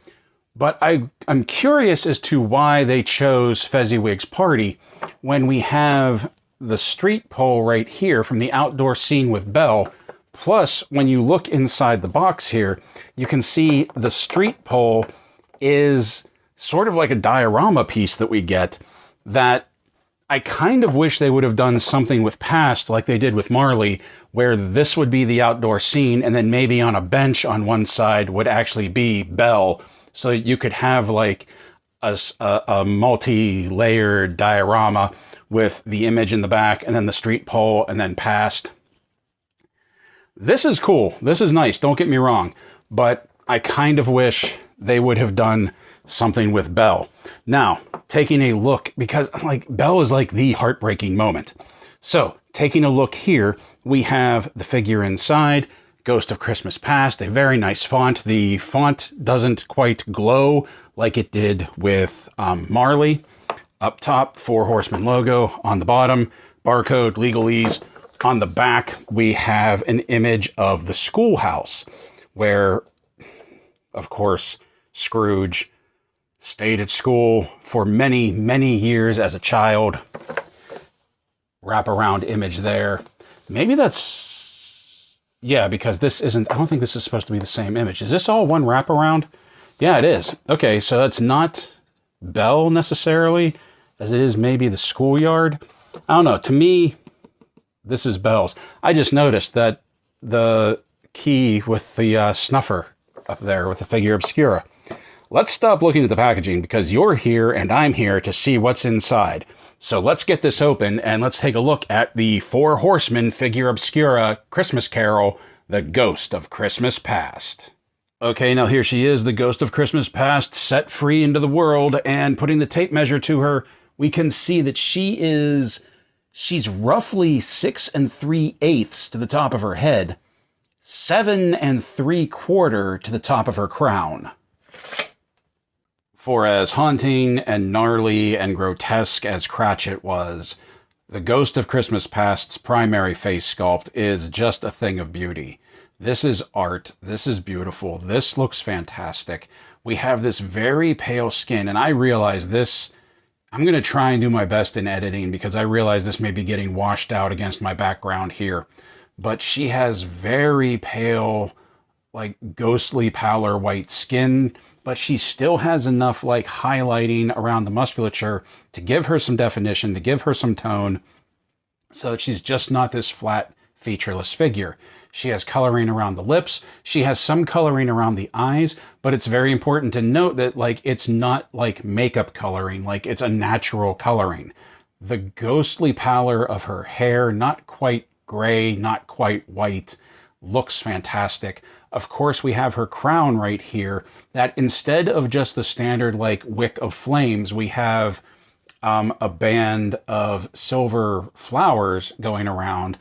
But I'm curious as to why they chose Fezziwig's party when we have the street pole right here from the outdoor scene with Belle. Plus, when you look inside the box here, you can see the street pole is sort of like a diorama piece that we get that I kind of wish they would have done something with Past like they did with Marley, where this would be the outdoor scene, and then maybe on a bench on one side would actually be Belle, so you could have like a multi-layered diorama with the image in the back, and then the street pole, and then Past. This is cool. This is nice. Don't get me wrong. But I kind of wish they would have done something with Belle. Now, taking a look, because like Belle is like the heartbreaking moment. So, taking a look here, we have the figure inside, Ghost of Christmas Past, a very nice font. The font doesn't quite glow like it did with Marley. Up top, 4 Horsemen logo. On the bottom, barcode, legalese. On the back, we have an image of the schoolhouse, where, of course, Scrooge stayed at school for many, many years as a child. Wraparound image there. Maybe that's... yeah, because this isn't... I don't think this is supposed to be the same image. Is this all one wraparound? Yeah, it is. Okay, so that's not bell necessarily, as it is maybe the schoolyard. I don't know. To me, this is bells. I just noticed that the key with the snuffer up there with the figure obscura. Let's stop looking at the packaging because you're here and I'm here to see what's inside. So let's get this open and let's take a look at the Four Horsemen figure obscura Christmas Carol, The Ghost of Christmas Past. Okay, now here she is, the Ghost of Christmas Past, set free into the world, and putting the tape measure to her, we can see that she's roughly 6 3/8 to the top of her head, 7 3/4 to the top of her crown. For as haunting and gnarly and grotesque as Cratchit was, the Ghost of Christmas Past's primary face sculpt is just a thing of beauty. This is art. This is beautiful. This looks fantastic. We have this very pale skin, and I realize this, I'm going to try and do my best in editing because I realize this may be getting washed out against my background here. But she has very pale, like ghostly pallor white skin, but she still has enough like highlighting around the musculature to give her some definition, to give her some tone, so that she's just not this flat, featureless figure. She has coloring around the lips. She has some coloring around the eyes, but it's very important to note that like it's not like makeup coloring, like it's a natural coloring. The ghostly pallor of her hair, not quite gray, not quite white, looks fantastic. Of course, we have her crown right here that instead of just the standard like wick of flames, we have a band of silver flowers going around,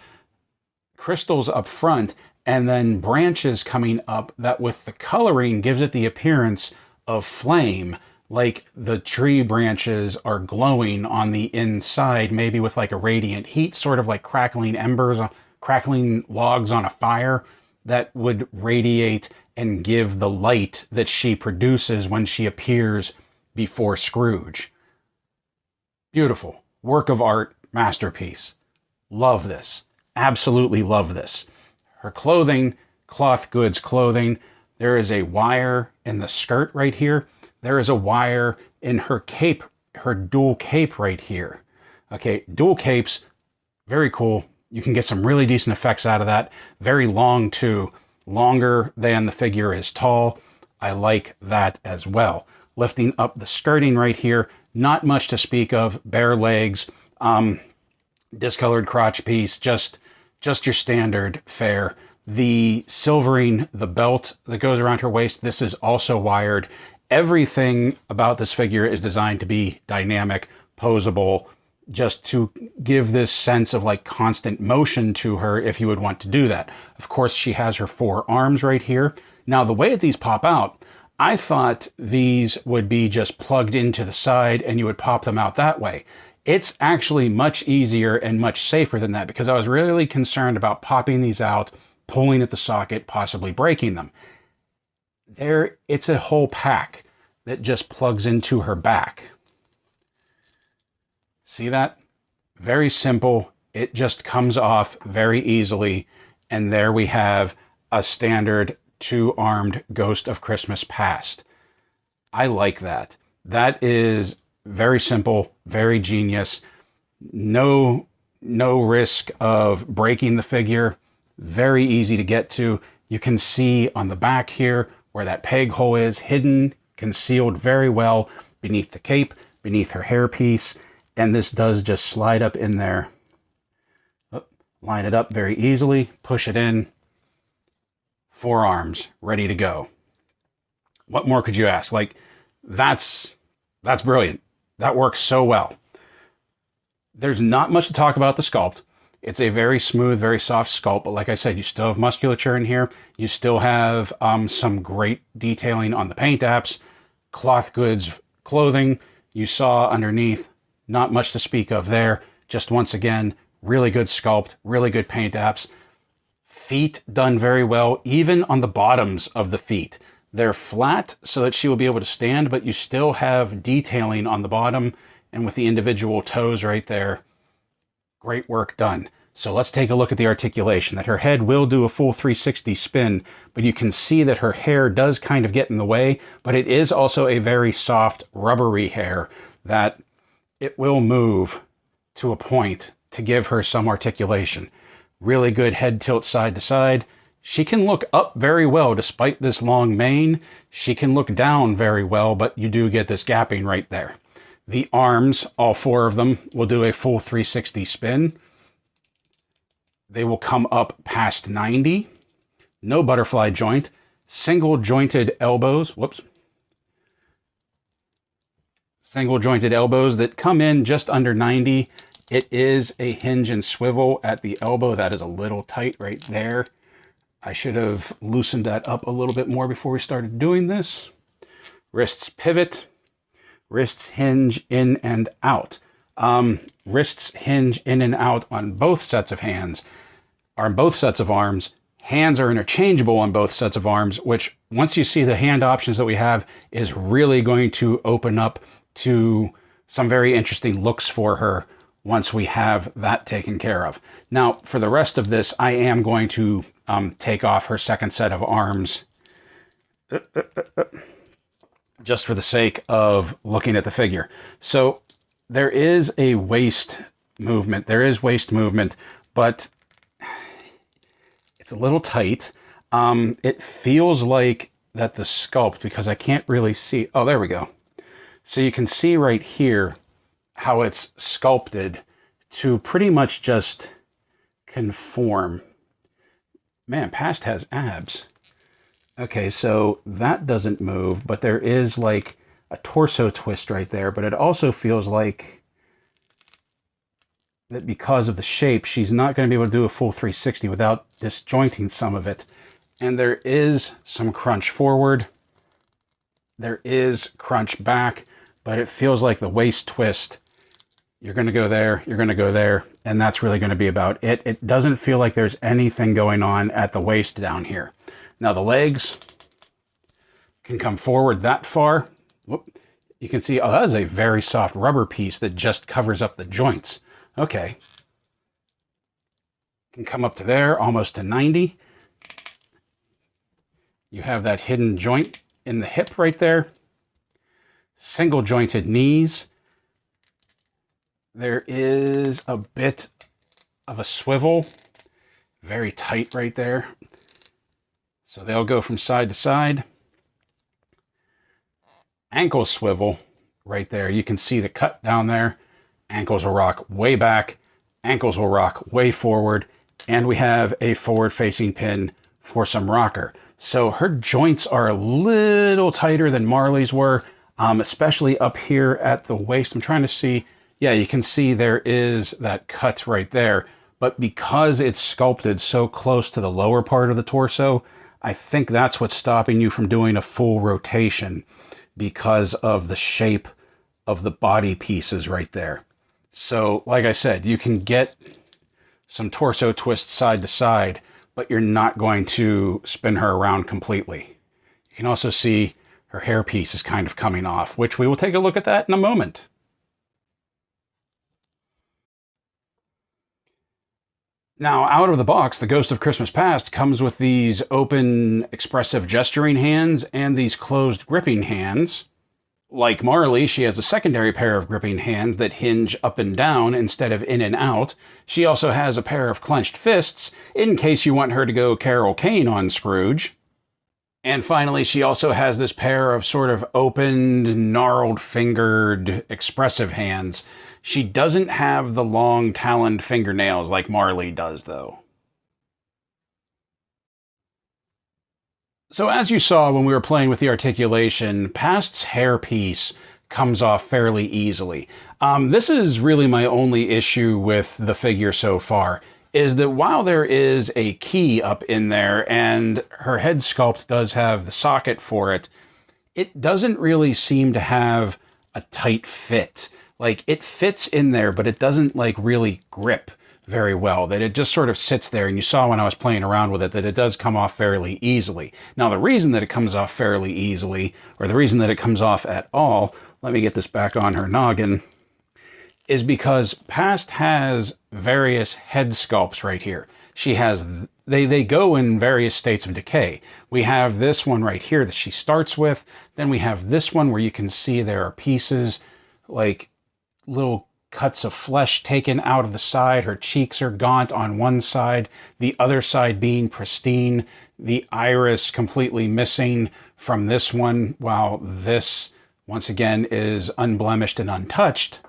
crystals up front, and then branches coming up that with the coloring gives it the appearance of flame, like the tree branches are glowing on the inside, maybe with like a radiant heat, sort of like crackling embers, crackling logs on a fire that would radiate and give the light that she produces when she appears before Scrooge. Beautiful. Work of art, masterpiece. Love this. Absolutely love this. Her clothing, cloth goods clothing. There is a wire in the skirt right here. There is a wire in her cape, her dual cape right here. Okay, dual capes, very cool. You can get some really decent effects out of that. Very long too, longer than the figure is tall. I like that as well. Lifting up the skirting right here, not much to speak of, bare legs, discolored crotch piece, just your standard fare. The silvering, the belt that goes around her waist, this is also wired. Everything about this figure is designed to be dynamic, posable, just to give this sense of like constant motion to her if you would want to do that. Of course, she has her 4 arms right here. Now, the way that these pop out, I thought these would be just plugged into the side and you would pop them out that way. It's actually much easier and much safer than that because I was really concerned about popping these out, pulling at the socket, possibly breaking them. It's a whole pack that just plugs into her back. See that? Very simple. It just comes off very easily. And there we have a standard 2-armed Ghost of Christmas Past. I like that. That is very simple, very genius. No risk of breaking the figure. Very easy to get to. You can see on the back here where that peg hole is, hidden, concealed very well beneath the cape, beneath her hairpiece. And this does just slide up in there. Line it up very easily, push it in. 4 arms, ready to go. What more could you ask? Like, that's brilliant. That works so well. There's not much to talk about the sculpt. It's a very smooth, very soft sculpt, but like I said, you still have musculature in here. You still have some great detailing on the paint apps, cloth goods, clothing. You saw underneath, not much to speak of there. Just once again, really good sculpt, really good paint apps. Feet done very well, even on the bottoms of the feet. They're flat so that she will be able to stand, but you still have detailing on the bottom and with the individual toes right there. Great work done. So let's take a look at the articulation. That her head will do a full 360 spin, but you can see that her hair does kind of get in the way, but it is also a very soft, rubbery hair that it will move to a point to give her some articulation. Really good head tilt side to side. She can look up very well despite this long mane. She can look down very well, but you do get this gapping right there. The arms, all four of them, will do a full 360 spin. They will come up past 90. No butterfly joint. Single jointed elbows. Whoops. Single jointed elbows that come in just under 90. It is a hinge and swivel at the elbow. That is a little tight right there. I should have loosened that up a little bit more before we started doing this. Wrists pivot. Wrists hinge in and out. Wrists hinge in and out on both sets of hands, on both sets of arms. Hands are interchangeable on both sets of arms, which once you see the hand options that we have is really going to open up to some very interesting looks for her once we have that taken care of. Now, for the rest of this, I am going to take off her second set of arms just for the sake of looking at the figure. So there is a waist movement. There is waist movement, but it's a little tight. It feels like that the sculpt, because I can't really see. Oh, there we go. So you can see right here how it's sculpted to pretty much just conform. Man, Past has abs. Okay, so that doesn't move, but there is like a torso twist right there, but it also feels like that because of the shape, she's not going to be able to do a full 360 without disjointing some of it. And there is some crunch forward. There is crunch back, but it feels like the waist twist. You're going to go there, you're going to go there, and that's really going to be about it. It doesn't feel like there's anything going on at the waist down here. Now the legs can come forward that far. Whoop. You can see, oh, that is a very soft rubber piece that just covers up the joints. Okay. Can come up to there, almost to 90. You have that hidden joint in the hip right there. Single jointed knees. There is a bit of a swivel. Very tight right there. So they'll go from side to side. Ankle swivel right there. You can see the cut down there. Ankles will rock way back. Ankles will rock way forward. And we have a forward-facing pin for some rocker. So her joints are a little tighter than Marley's were, especially up here at the waist. I'm trying to see. Yeah, you can see there is that cut right there. But because it's sculpted so close to the lower part of the torso, I think that's what's stopping you from doing a full rotation because of the shape of the body pieces right there. So, like I said, you can get some torso twists side to side, but you're not going to spin her around completely. You can also see her hairpiece is kind of coming off, which we will take a look at that in a moment. Now, out of the box, the Ghost of Christmas Past comes with these open, expressive gesturing hands and these closed gripping hands. Like Marley, she has a secondary pair of gripping hands that hinge up and down instead of in and out. She also has a pair of clenched fists in case you want her to go Carol Kane on Scrooge. And finally, she also has this pair of sort of opened, gnarled-fingered, expressive hands. She doesn't have the long, taloned fingernails like Marley does, though. So as you saw when we were playing with the articulation, Past's hairpiece comes off fairly easily. This is really my only issue with the figure so far, is that while there is a key up in there and her head sculpt does have the socket for it, it doesn't really seem to have a tight fit. Like, it fits in there, but it doesn't like really grip very well, that it just sort of sits there. And you saw when I was playing around with it that it does come off fairly easily. Now, the reason that it comes off fairly easily, or the reason that it comes off at all, let me get this back on her noggin, is because Past has various head sculpts right here. She has, they go in various states of decay. We have this one right here that she starts with. Then we have this one where you can see there are pieces, like little cuts of flesh taken out of the side. Her cheeks are gaunt on one side, the other side being pristine. The iris completely missing from this one, while this, once again, is unblemished and untouched.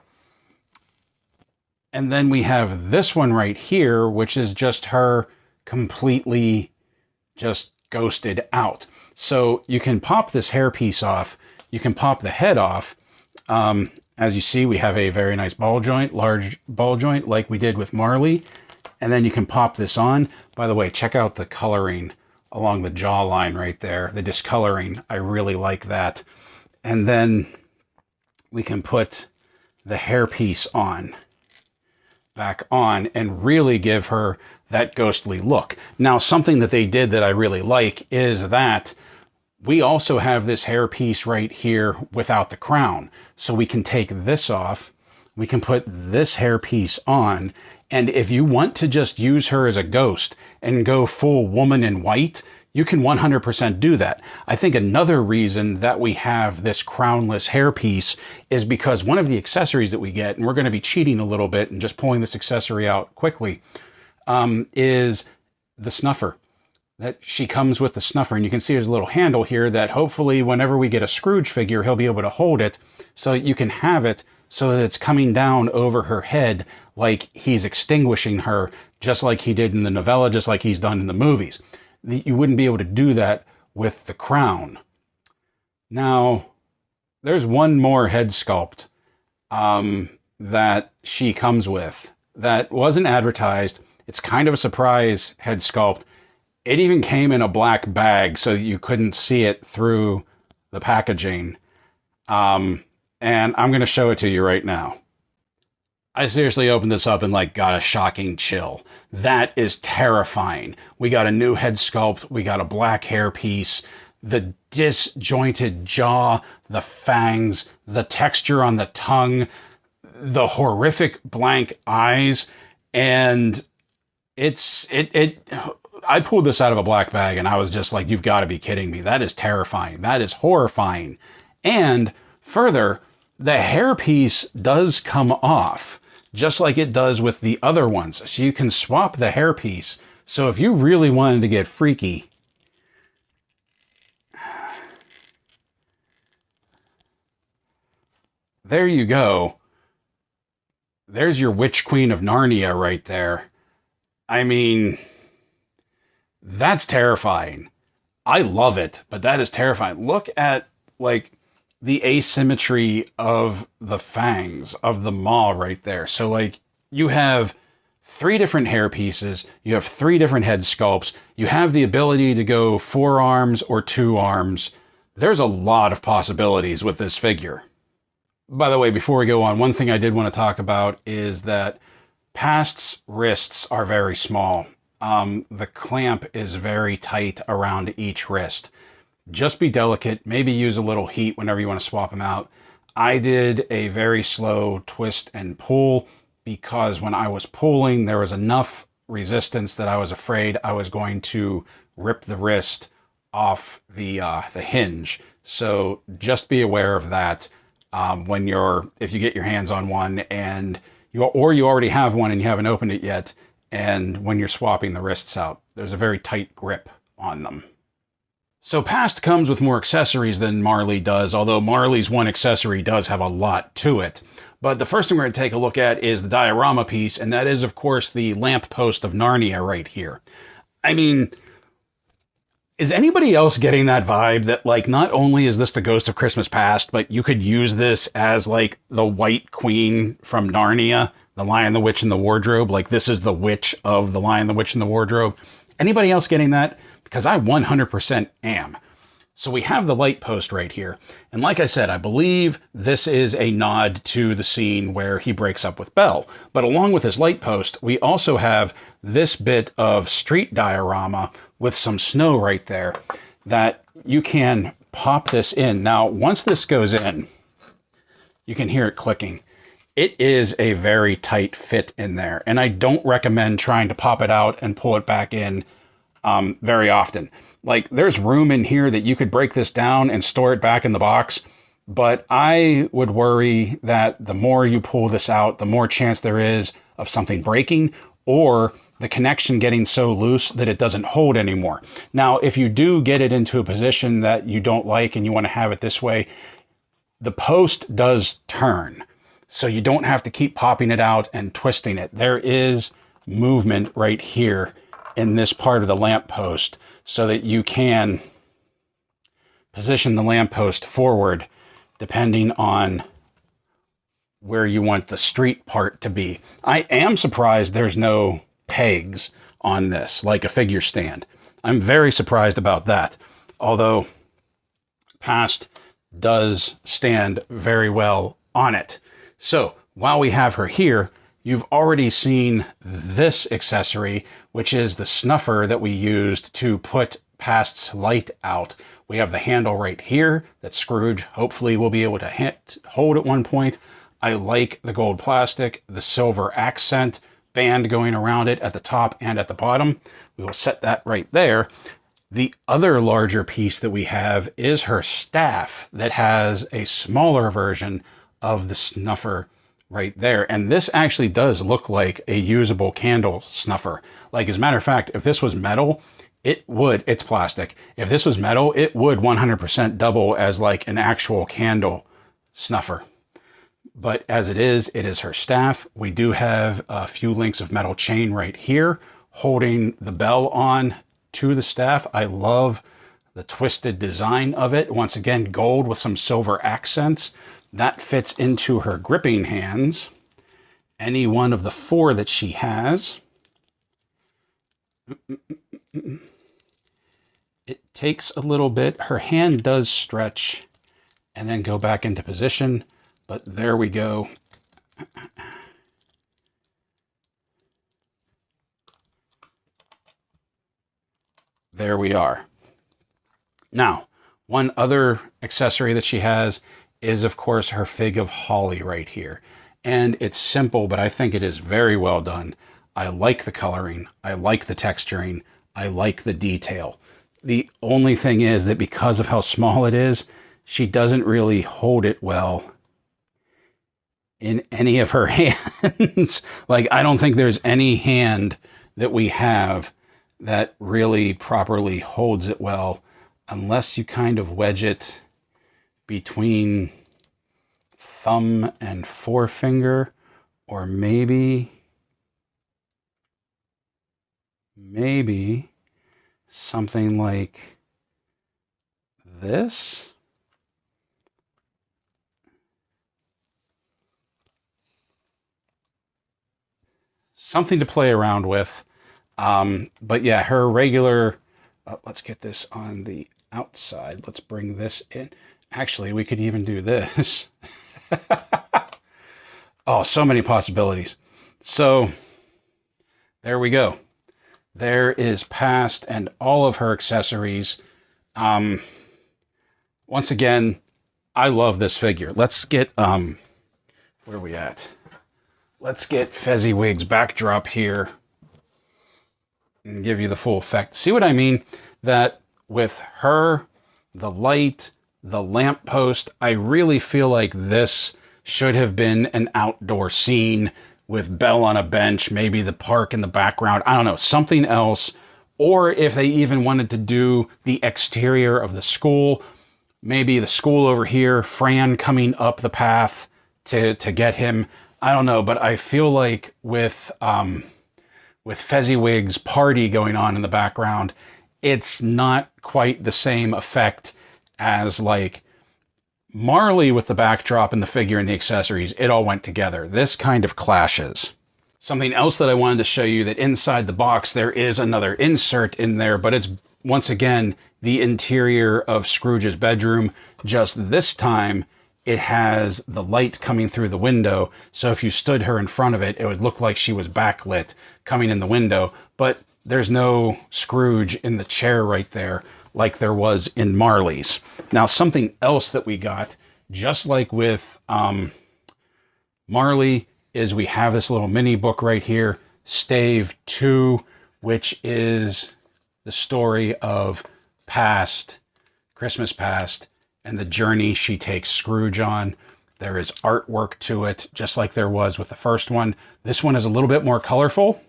And then we have this one right here, which is just her completely just ghosted out. So you can pop this hairpiece off. You can pop the head off. As you see, we have a very nice ball joint, large ball joint, like we did with Marley. And then you can pop this on. By the way, check out the coloring along the jawline right there. The discoloring, I really like that. And then we can put the hairpiece on, back on, and really give her that ghostly look. Now, something that they did that I really like is that we also have this hairpiece right here without the crown. So we can take this off, we can put this hairpiece on, and if you want to just use her as a ghost and go full woman in white, you can 100% do that. I think another reason that we have this crownless hairpiece is because one of the accessories that we get, and we're going to be cheating a little bit and just pulling this accessory out quickly, is the snuffer. That she comes with the snuffer, and you can see there's a little handle here that hopefully whenever we get a Scrooge figure, he'll be able to hold it so that you can have it so that it's coming down over her head like he's extinguishing her, just like he did in the novella, just like he's done in the movies. You wouldn't be able to do that with the crown. Now, there's one more head sculpt that she comes with that wasn't advertised. It's kind of a surprise head sculpt. It even came in a black bag so you couldn't see it through the packaging. And I'm going to show it to you right now. I seriously opened this up and got a shocking chill. That is terrifying. We got a new head sculpt. We got a black hair piece. The disjointed jaw, the fangs, the texture on the tongue, the horrific blank eyes, and I pulled this out of a black bag and I was just like, you've got to be kidding me. That is terrifying. That is horrifying. And further, the hairpiece does come off, just like it does with the other ones. So you can swap the hairpiece. So if you really wanted to get freaky, there you go. There's your Witch Queen of Narnia right there. I mean, that's terrifying. I love it, but that is terrifying. Look at the asymmetry of the fangs of the maw right there. So you have 3 different hair pieces, you have 3 different head sculpts, you have the ability to go 4 arms or 2 arms. There's a lot of possibilities with this figure. By the way, before we go on, one thing I did want to talk about is that Past's wrists are very small. The clamp is very tight around each wrist. Just be delicate, maybe use a little heat whenever you want to swap them out. I did a very slow twist and pull because when I was pulling, there was enough resistance that I was afraid I was going to rip the wrist off the hinge. So just be aware of that if you get your hands on one and you already have one and you haven't opened it yet. And when you're swapping the wrists out, there's a very tight grip on them. So Past comes with more accessories than Marley does, although Marley's one accessory does have a lot to it. But the first thing we're going to take a look at is the diorama piece, and that is, of course, the lamppost of Narnia right here. I mean, is anybody else getting that vibe that, not only is this the Ghost of Christmas Past, but you could use this as, the White Queen from Narnia? The Lion, the Witch, and the Wardrobe. This is the witch of the Lion, the Witch, and the Wardrobe. Anybody else getting that? Because I 100% am. So we have the light post right here. And like I said, I believe this is a nod to the scene where he breaks up with Belle. But along with his light post, we also have this bit of street diorama with some snow right there that you can pop this in. Now, once this goes in, you can hear it clicking. it is a very tight fit in there. And I don't recommend trying to pop it out and pull it back in very often. Like, there's room in here that you could break this down and store it back in the box. But I would worry that the more you pull this out, the more chance there is of something breaking or the connection getting so loose that it doesn't hold anymore. Now, if you do get it into a position that you don't like and you want to have it this way, the post does turn. So you don't have to keep popping it out and twisting it. There is movement right here in this part of the lamp post so that you can position the lamp post forward depending on where you want the street part to be. I am surprised there's no pegs on this, like a figure stand. I'm very surprised about that. Although Past does stand very well on it. So while we have her here, you've already seen this accessory, which is the snuffer that we used to put Past's light out. We have the handle right here that Scrooge hopefully will be able to hold at one point. I like the gold plastic, the silver accent band going around it at the top and at the bottom. We will set that right there. The other larger piece that we have is her staff that has a smaller version of the snuffer right there. And this actually does look like a usable candle snuffer. Like, as a matter of fact, if this was metal, it would, it's plastic. If this was metal, it would 100% double as like an actual candle snuffer. But as it is her staff. We do have a few links of metal chain right here holding the bell on to the staff. I love the twisted design of it. Once again, gold with some silver accents. That fits into her gripping hands. Any one of the 4 that she has. It takes a little bit. Her hand does stretch and then go back into position. But there we go. There we are. Now, one other accessory that she has is, of course, her fig of holly right here. And it's simple, but I think it is very well done. I like the coloring. I like the texturing. I like the detail. The only thing is that because of how small it is, she doesn't really hold it well in any of her hands. Like, I don't think there's any hand that we have that really properly holds it well, unless you kind of wedge it between thumb and forefinger, or maybe something like this. Something to play around with. But yeah, her regular, let's get this on the outside. Let's bring this in. Actually, we could even do this. Oh, so many possibilities. So there we go. There is Past and all of her accessories. Once again, I love this figure. Let's get, where are we at? Let's get Fezziwig's backdrop here and give you the full effect. See what I mean? That with her, the light, the lamppost, I really feel like this should have been an outdoor scene with Belle on a bench, maybe the park in the background. I don't know, something else. Or if they even wanted to do the exterior of the school, maybe the school over here, Fran coming up the path to get him. I don't know, but I feel like with Fezziwig's party going on in the background, it's not quite the same effect as like Marley with the backdrop and the figure and the accessories. It all went together. This kind of clashes. Something else that I wanted to show you, that inside the box there is another insert in there, but it's once again the interior of Scrooge's bedroom. Just this time it has the light coming through the window, so if you stood her in front of it, it would look like she was backlit coming in the window, but there's no Scrooge in the chair right there like there was in Marley's. Now, something else that we got, just like with Marley is, we have this little mini book right here, Stave 2, which is the story of Christmas Past, and the journey she takes Scrooge on. There is artwork to it, just like there was with the first one. This one is a little bit more colorful.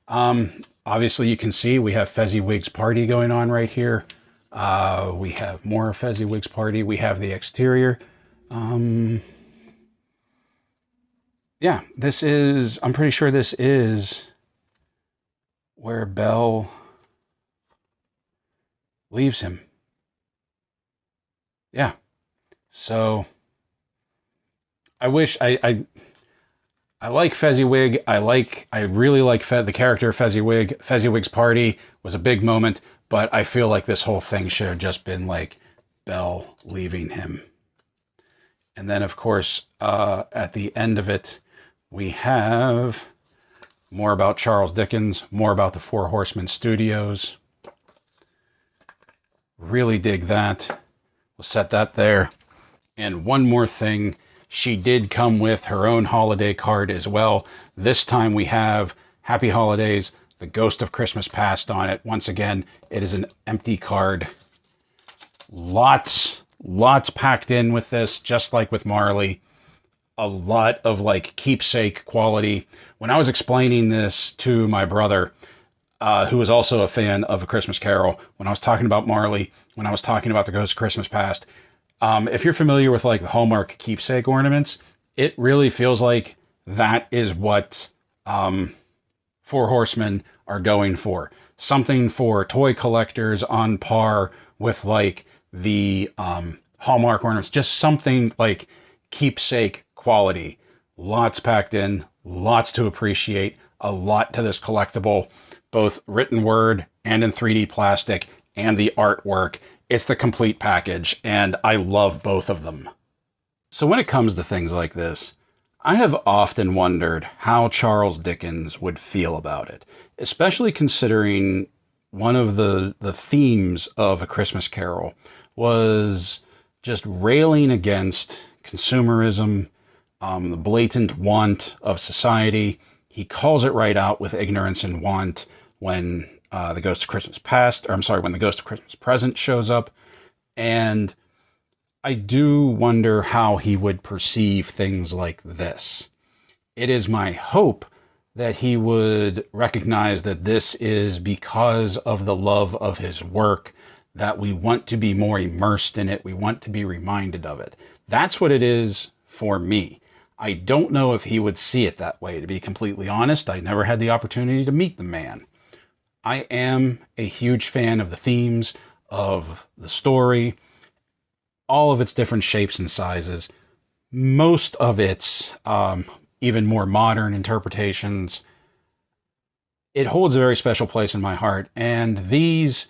Obviously, you can see we have Fezziwig's party going on right here. We have more Fezziwig's party. We have the exterior. Yeah, this is, I'm pretty sure this is where Belle leaves him. Yeah. So I wish I like Fezziwig. I really like the character of Fezziwig. Fezziwig's party was a big moment, but I feel like this whole thing should have just been like Belle leaving him. And then, of course, at the end of it, we have more about Charles Dickens, more about the Four Horsemen Studios. Really dig that. We'll set that there. And one more thing, she did come with her own holiday card as well. This time we have Happy Holidays, the Ghost of Christmas Past on it. Once again, it is an empty card. Lots packed in with this, just like with Marley. A lot of like keepsake quality. When I was explaining this to my brother, who was also a fan of A Christmas Carol, when I was talking about Marley, when I was talking about the Ghost of Christmas Past, if you're familiar with like the Hallmark keepsake ornaments, it really feels like that is what Four Horsemen are going for. Something for toy collectors on par with like the Hallmark ornaments. Just something like keepsake quality. Lots packed in, lots to appreciate, a lot to this collectible, both written word and in 3D plastic, and the artwork. It's the complete package, and I love both of them. So when it comes to things like this, I have often wondered how Charles Dickens would feel about it, especially considering one of the themes of A Christmas Carol was just railing against consumerism, the blatant want of society. He calls it right out with ignorance and want when the Ghost of Christmas when the Ghost of Christmas Present shows up. And I do wonder how he would perceive things like this. It is my hope that he would recognize that this is because of the love of his work, that we want to be more immersed in it. We want to be reminded of it. That's what it is for me. I don't know if he would see it that way. To be completely honest, I never had the opportunity to meet the man. I am a huge fan of the themes, of the story, all of its different shapes and sizes, most of its even more modern interpretations. It holds a very special place in my heart. And these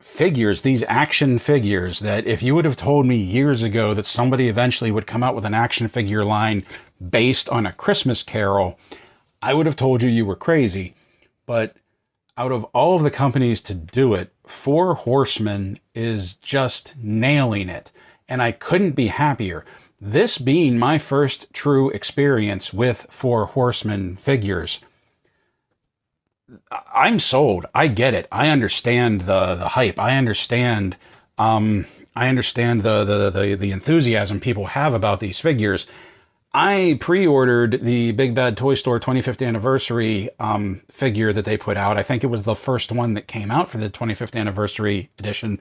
figures, these action figures, that if you would have told me years ago that somebody eventually would come out with an action figure line based on A Christmas Carol, I would have told you you were crazy. But out of all of the companies to do it, Four Horsemen is just nailing it. And I couldn't be happier. This being my first true experience with Four Horsemen figures, I'm sold. I get it. I understand the hype. I understand the enthusiasm people have about these figures. I pre-ordered the Big Bad Toy Store 25th anniversary figure that they put out. I think it was the first one that came out for the 25th anniversary edition.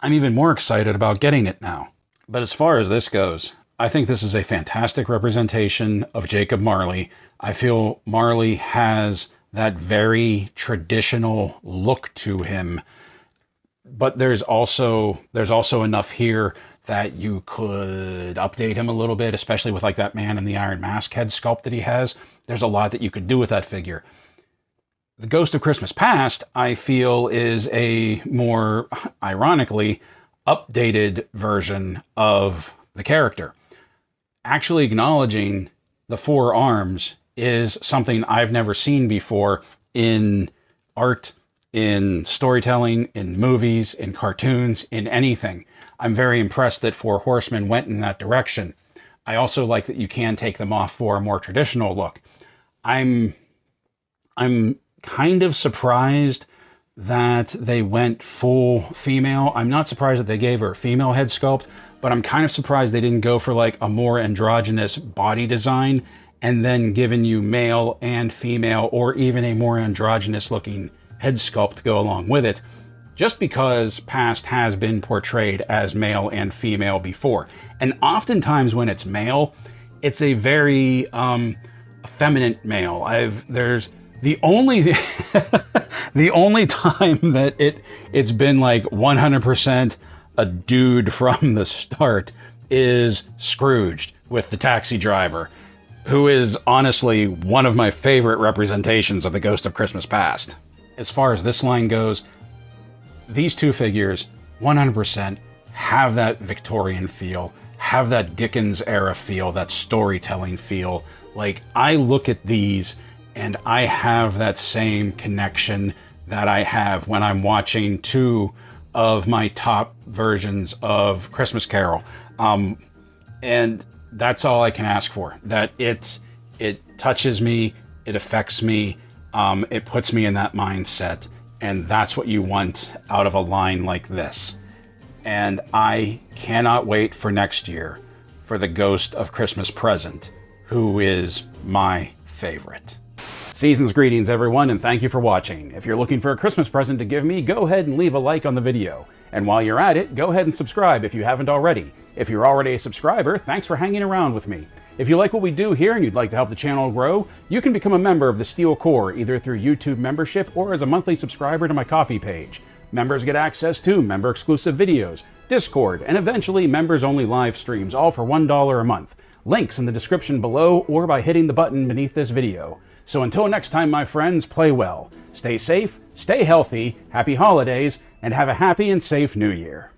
I'm even more excited about getting it now. But as far as this goes, I think this is a fantastic representation of Jacob Marley. I feel Marley has that very traditional look to him, but there's also enough here that you could update him a little bit, especially with like that Man in the Iron Mask head sculpt that he has. There's a lot that you could do with that figure. The Ghost of Christmas Past, I feel, is a more, ironically, updated version of the character. Actually acknowledging the four arms is something I've never seen before in art, in storytelling, in movies, in cartoons, in anything. I'm very impressed that Four Horsemen went in that direction. I also like that you can take them off for a more traditional look. I'm kind of surprised that they went full female. I'm not surprised that they gave her a female head sculpt, but I'm kind of surprised they didn't go for like a more androgynous body design and then given you male and female, or even a more androgynous looking head sculpt to go along with it, just because past has been portrayed as male and female before. And oftentimes when it's male, it's a very effeminate male. There's the only the only time that it's been like 100% a dude from the start is Scrooged with the taxi driver, who is honestly one of my favorite representations of the Ghost of Christmas Past. As far as this line goes, these two figures 100% have that Victorian feel, have that Dickens era feel, that storytelling feel. Like, I look at these and I have that same connection that I have when I'm watching two of my top versions of Christmas Carol. And that's all I can ask for. That it touches me, it affects me, it puts me in that mindset. And that's what you want out of a line like this. And I cannot wait for next year for the Ghost of Christmas Present, who is my favorite. Season's greetings, everyone, and thank you for watching. If you're looking for a Christmas present to give me, go ahead and leave a like on the video. And while you're at it, go ahead and subscribe if you haven't already. If you're already a subscriber, thanks for hanging around with me. If you like what we do here and you'd like to help the channel grow, you can become a member of the Steel Core, either through YouTube membership or as a monthly subscriber to my Ko-fi page. Members get access to member-exclusive videos, Discord, and eventually members-only live streams, all for $1 a month. Links in the description below or by hitting the button beneath this video. So until next time, my friends, play well. Stay safe, stay healthy, happy holidays, and have a happy and safe New Year.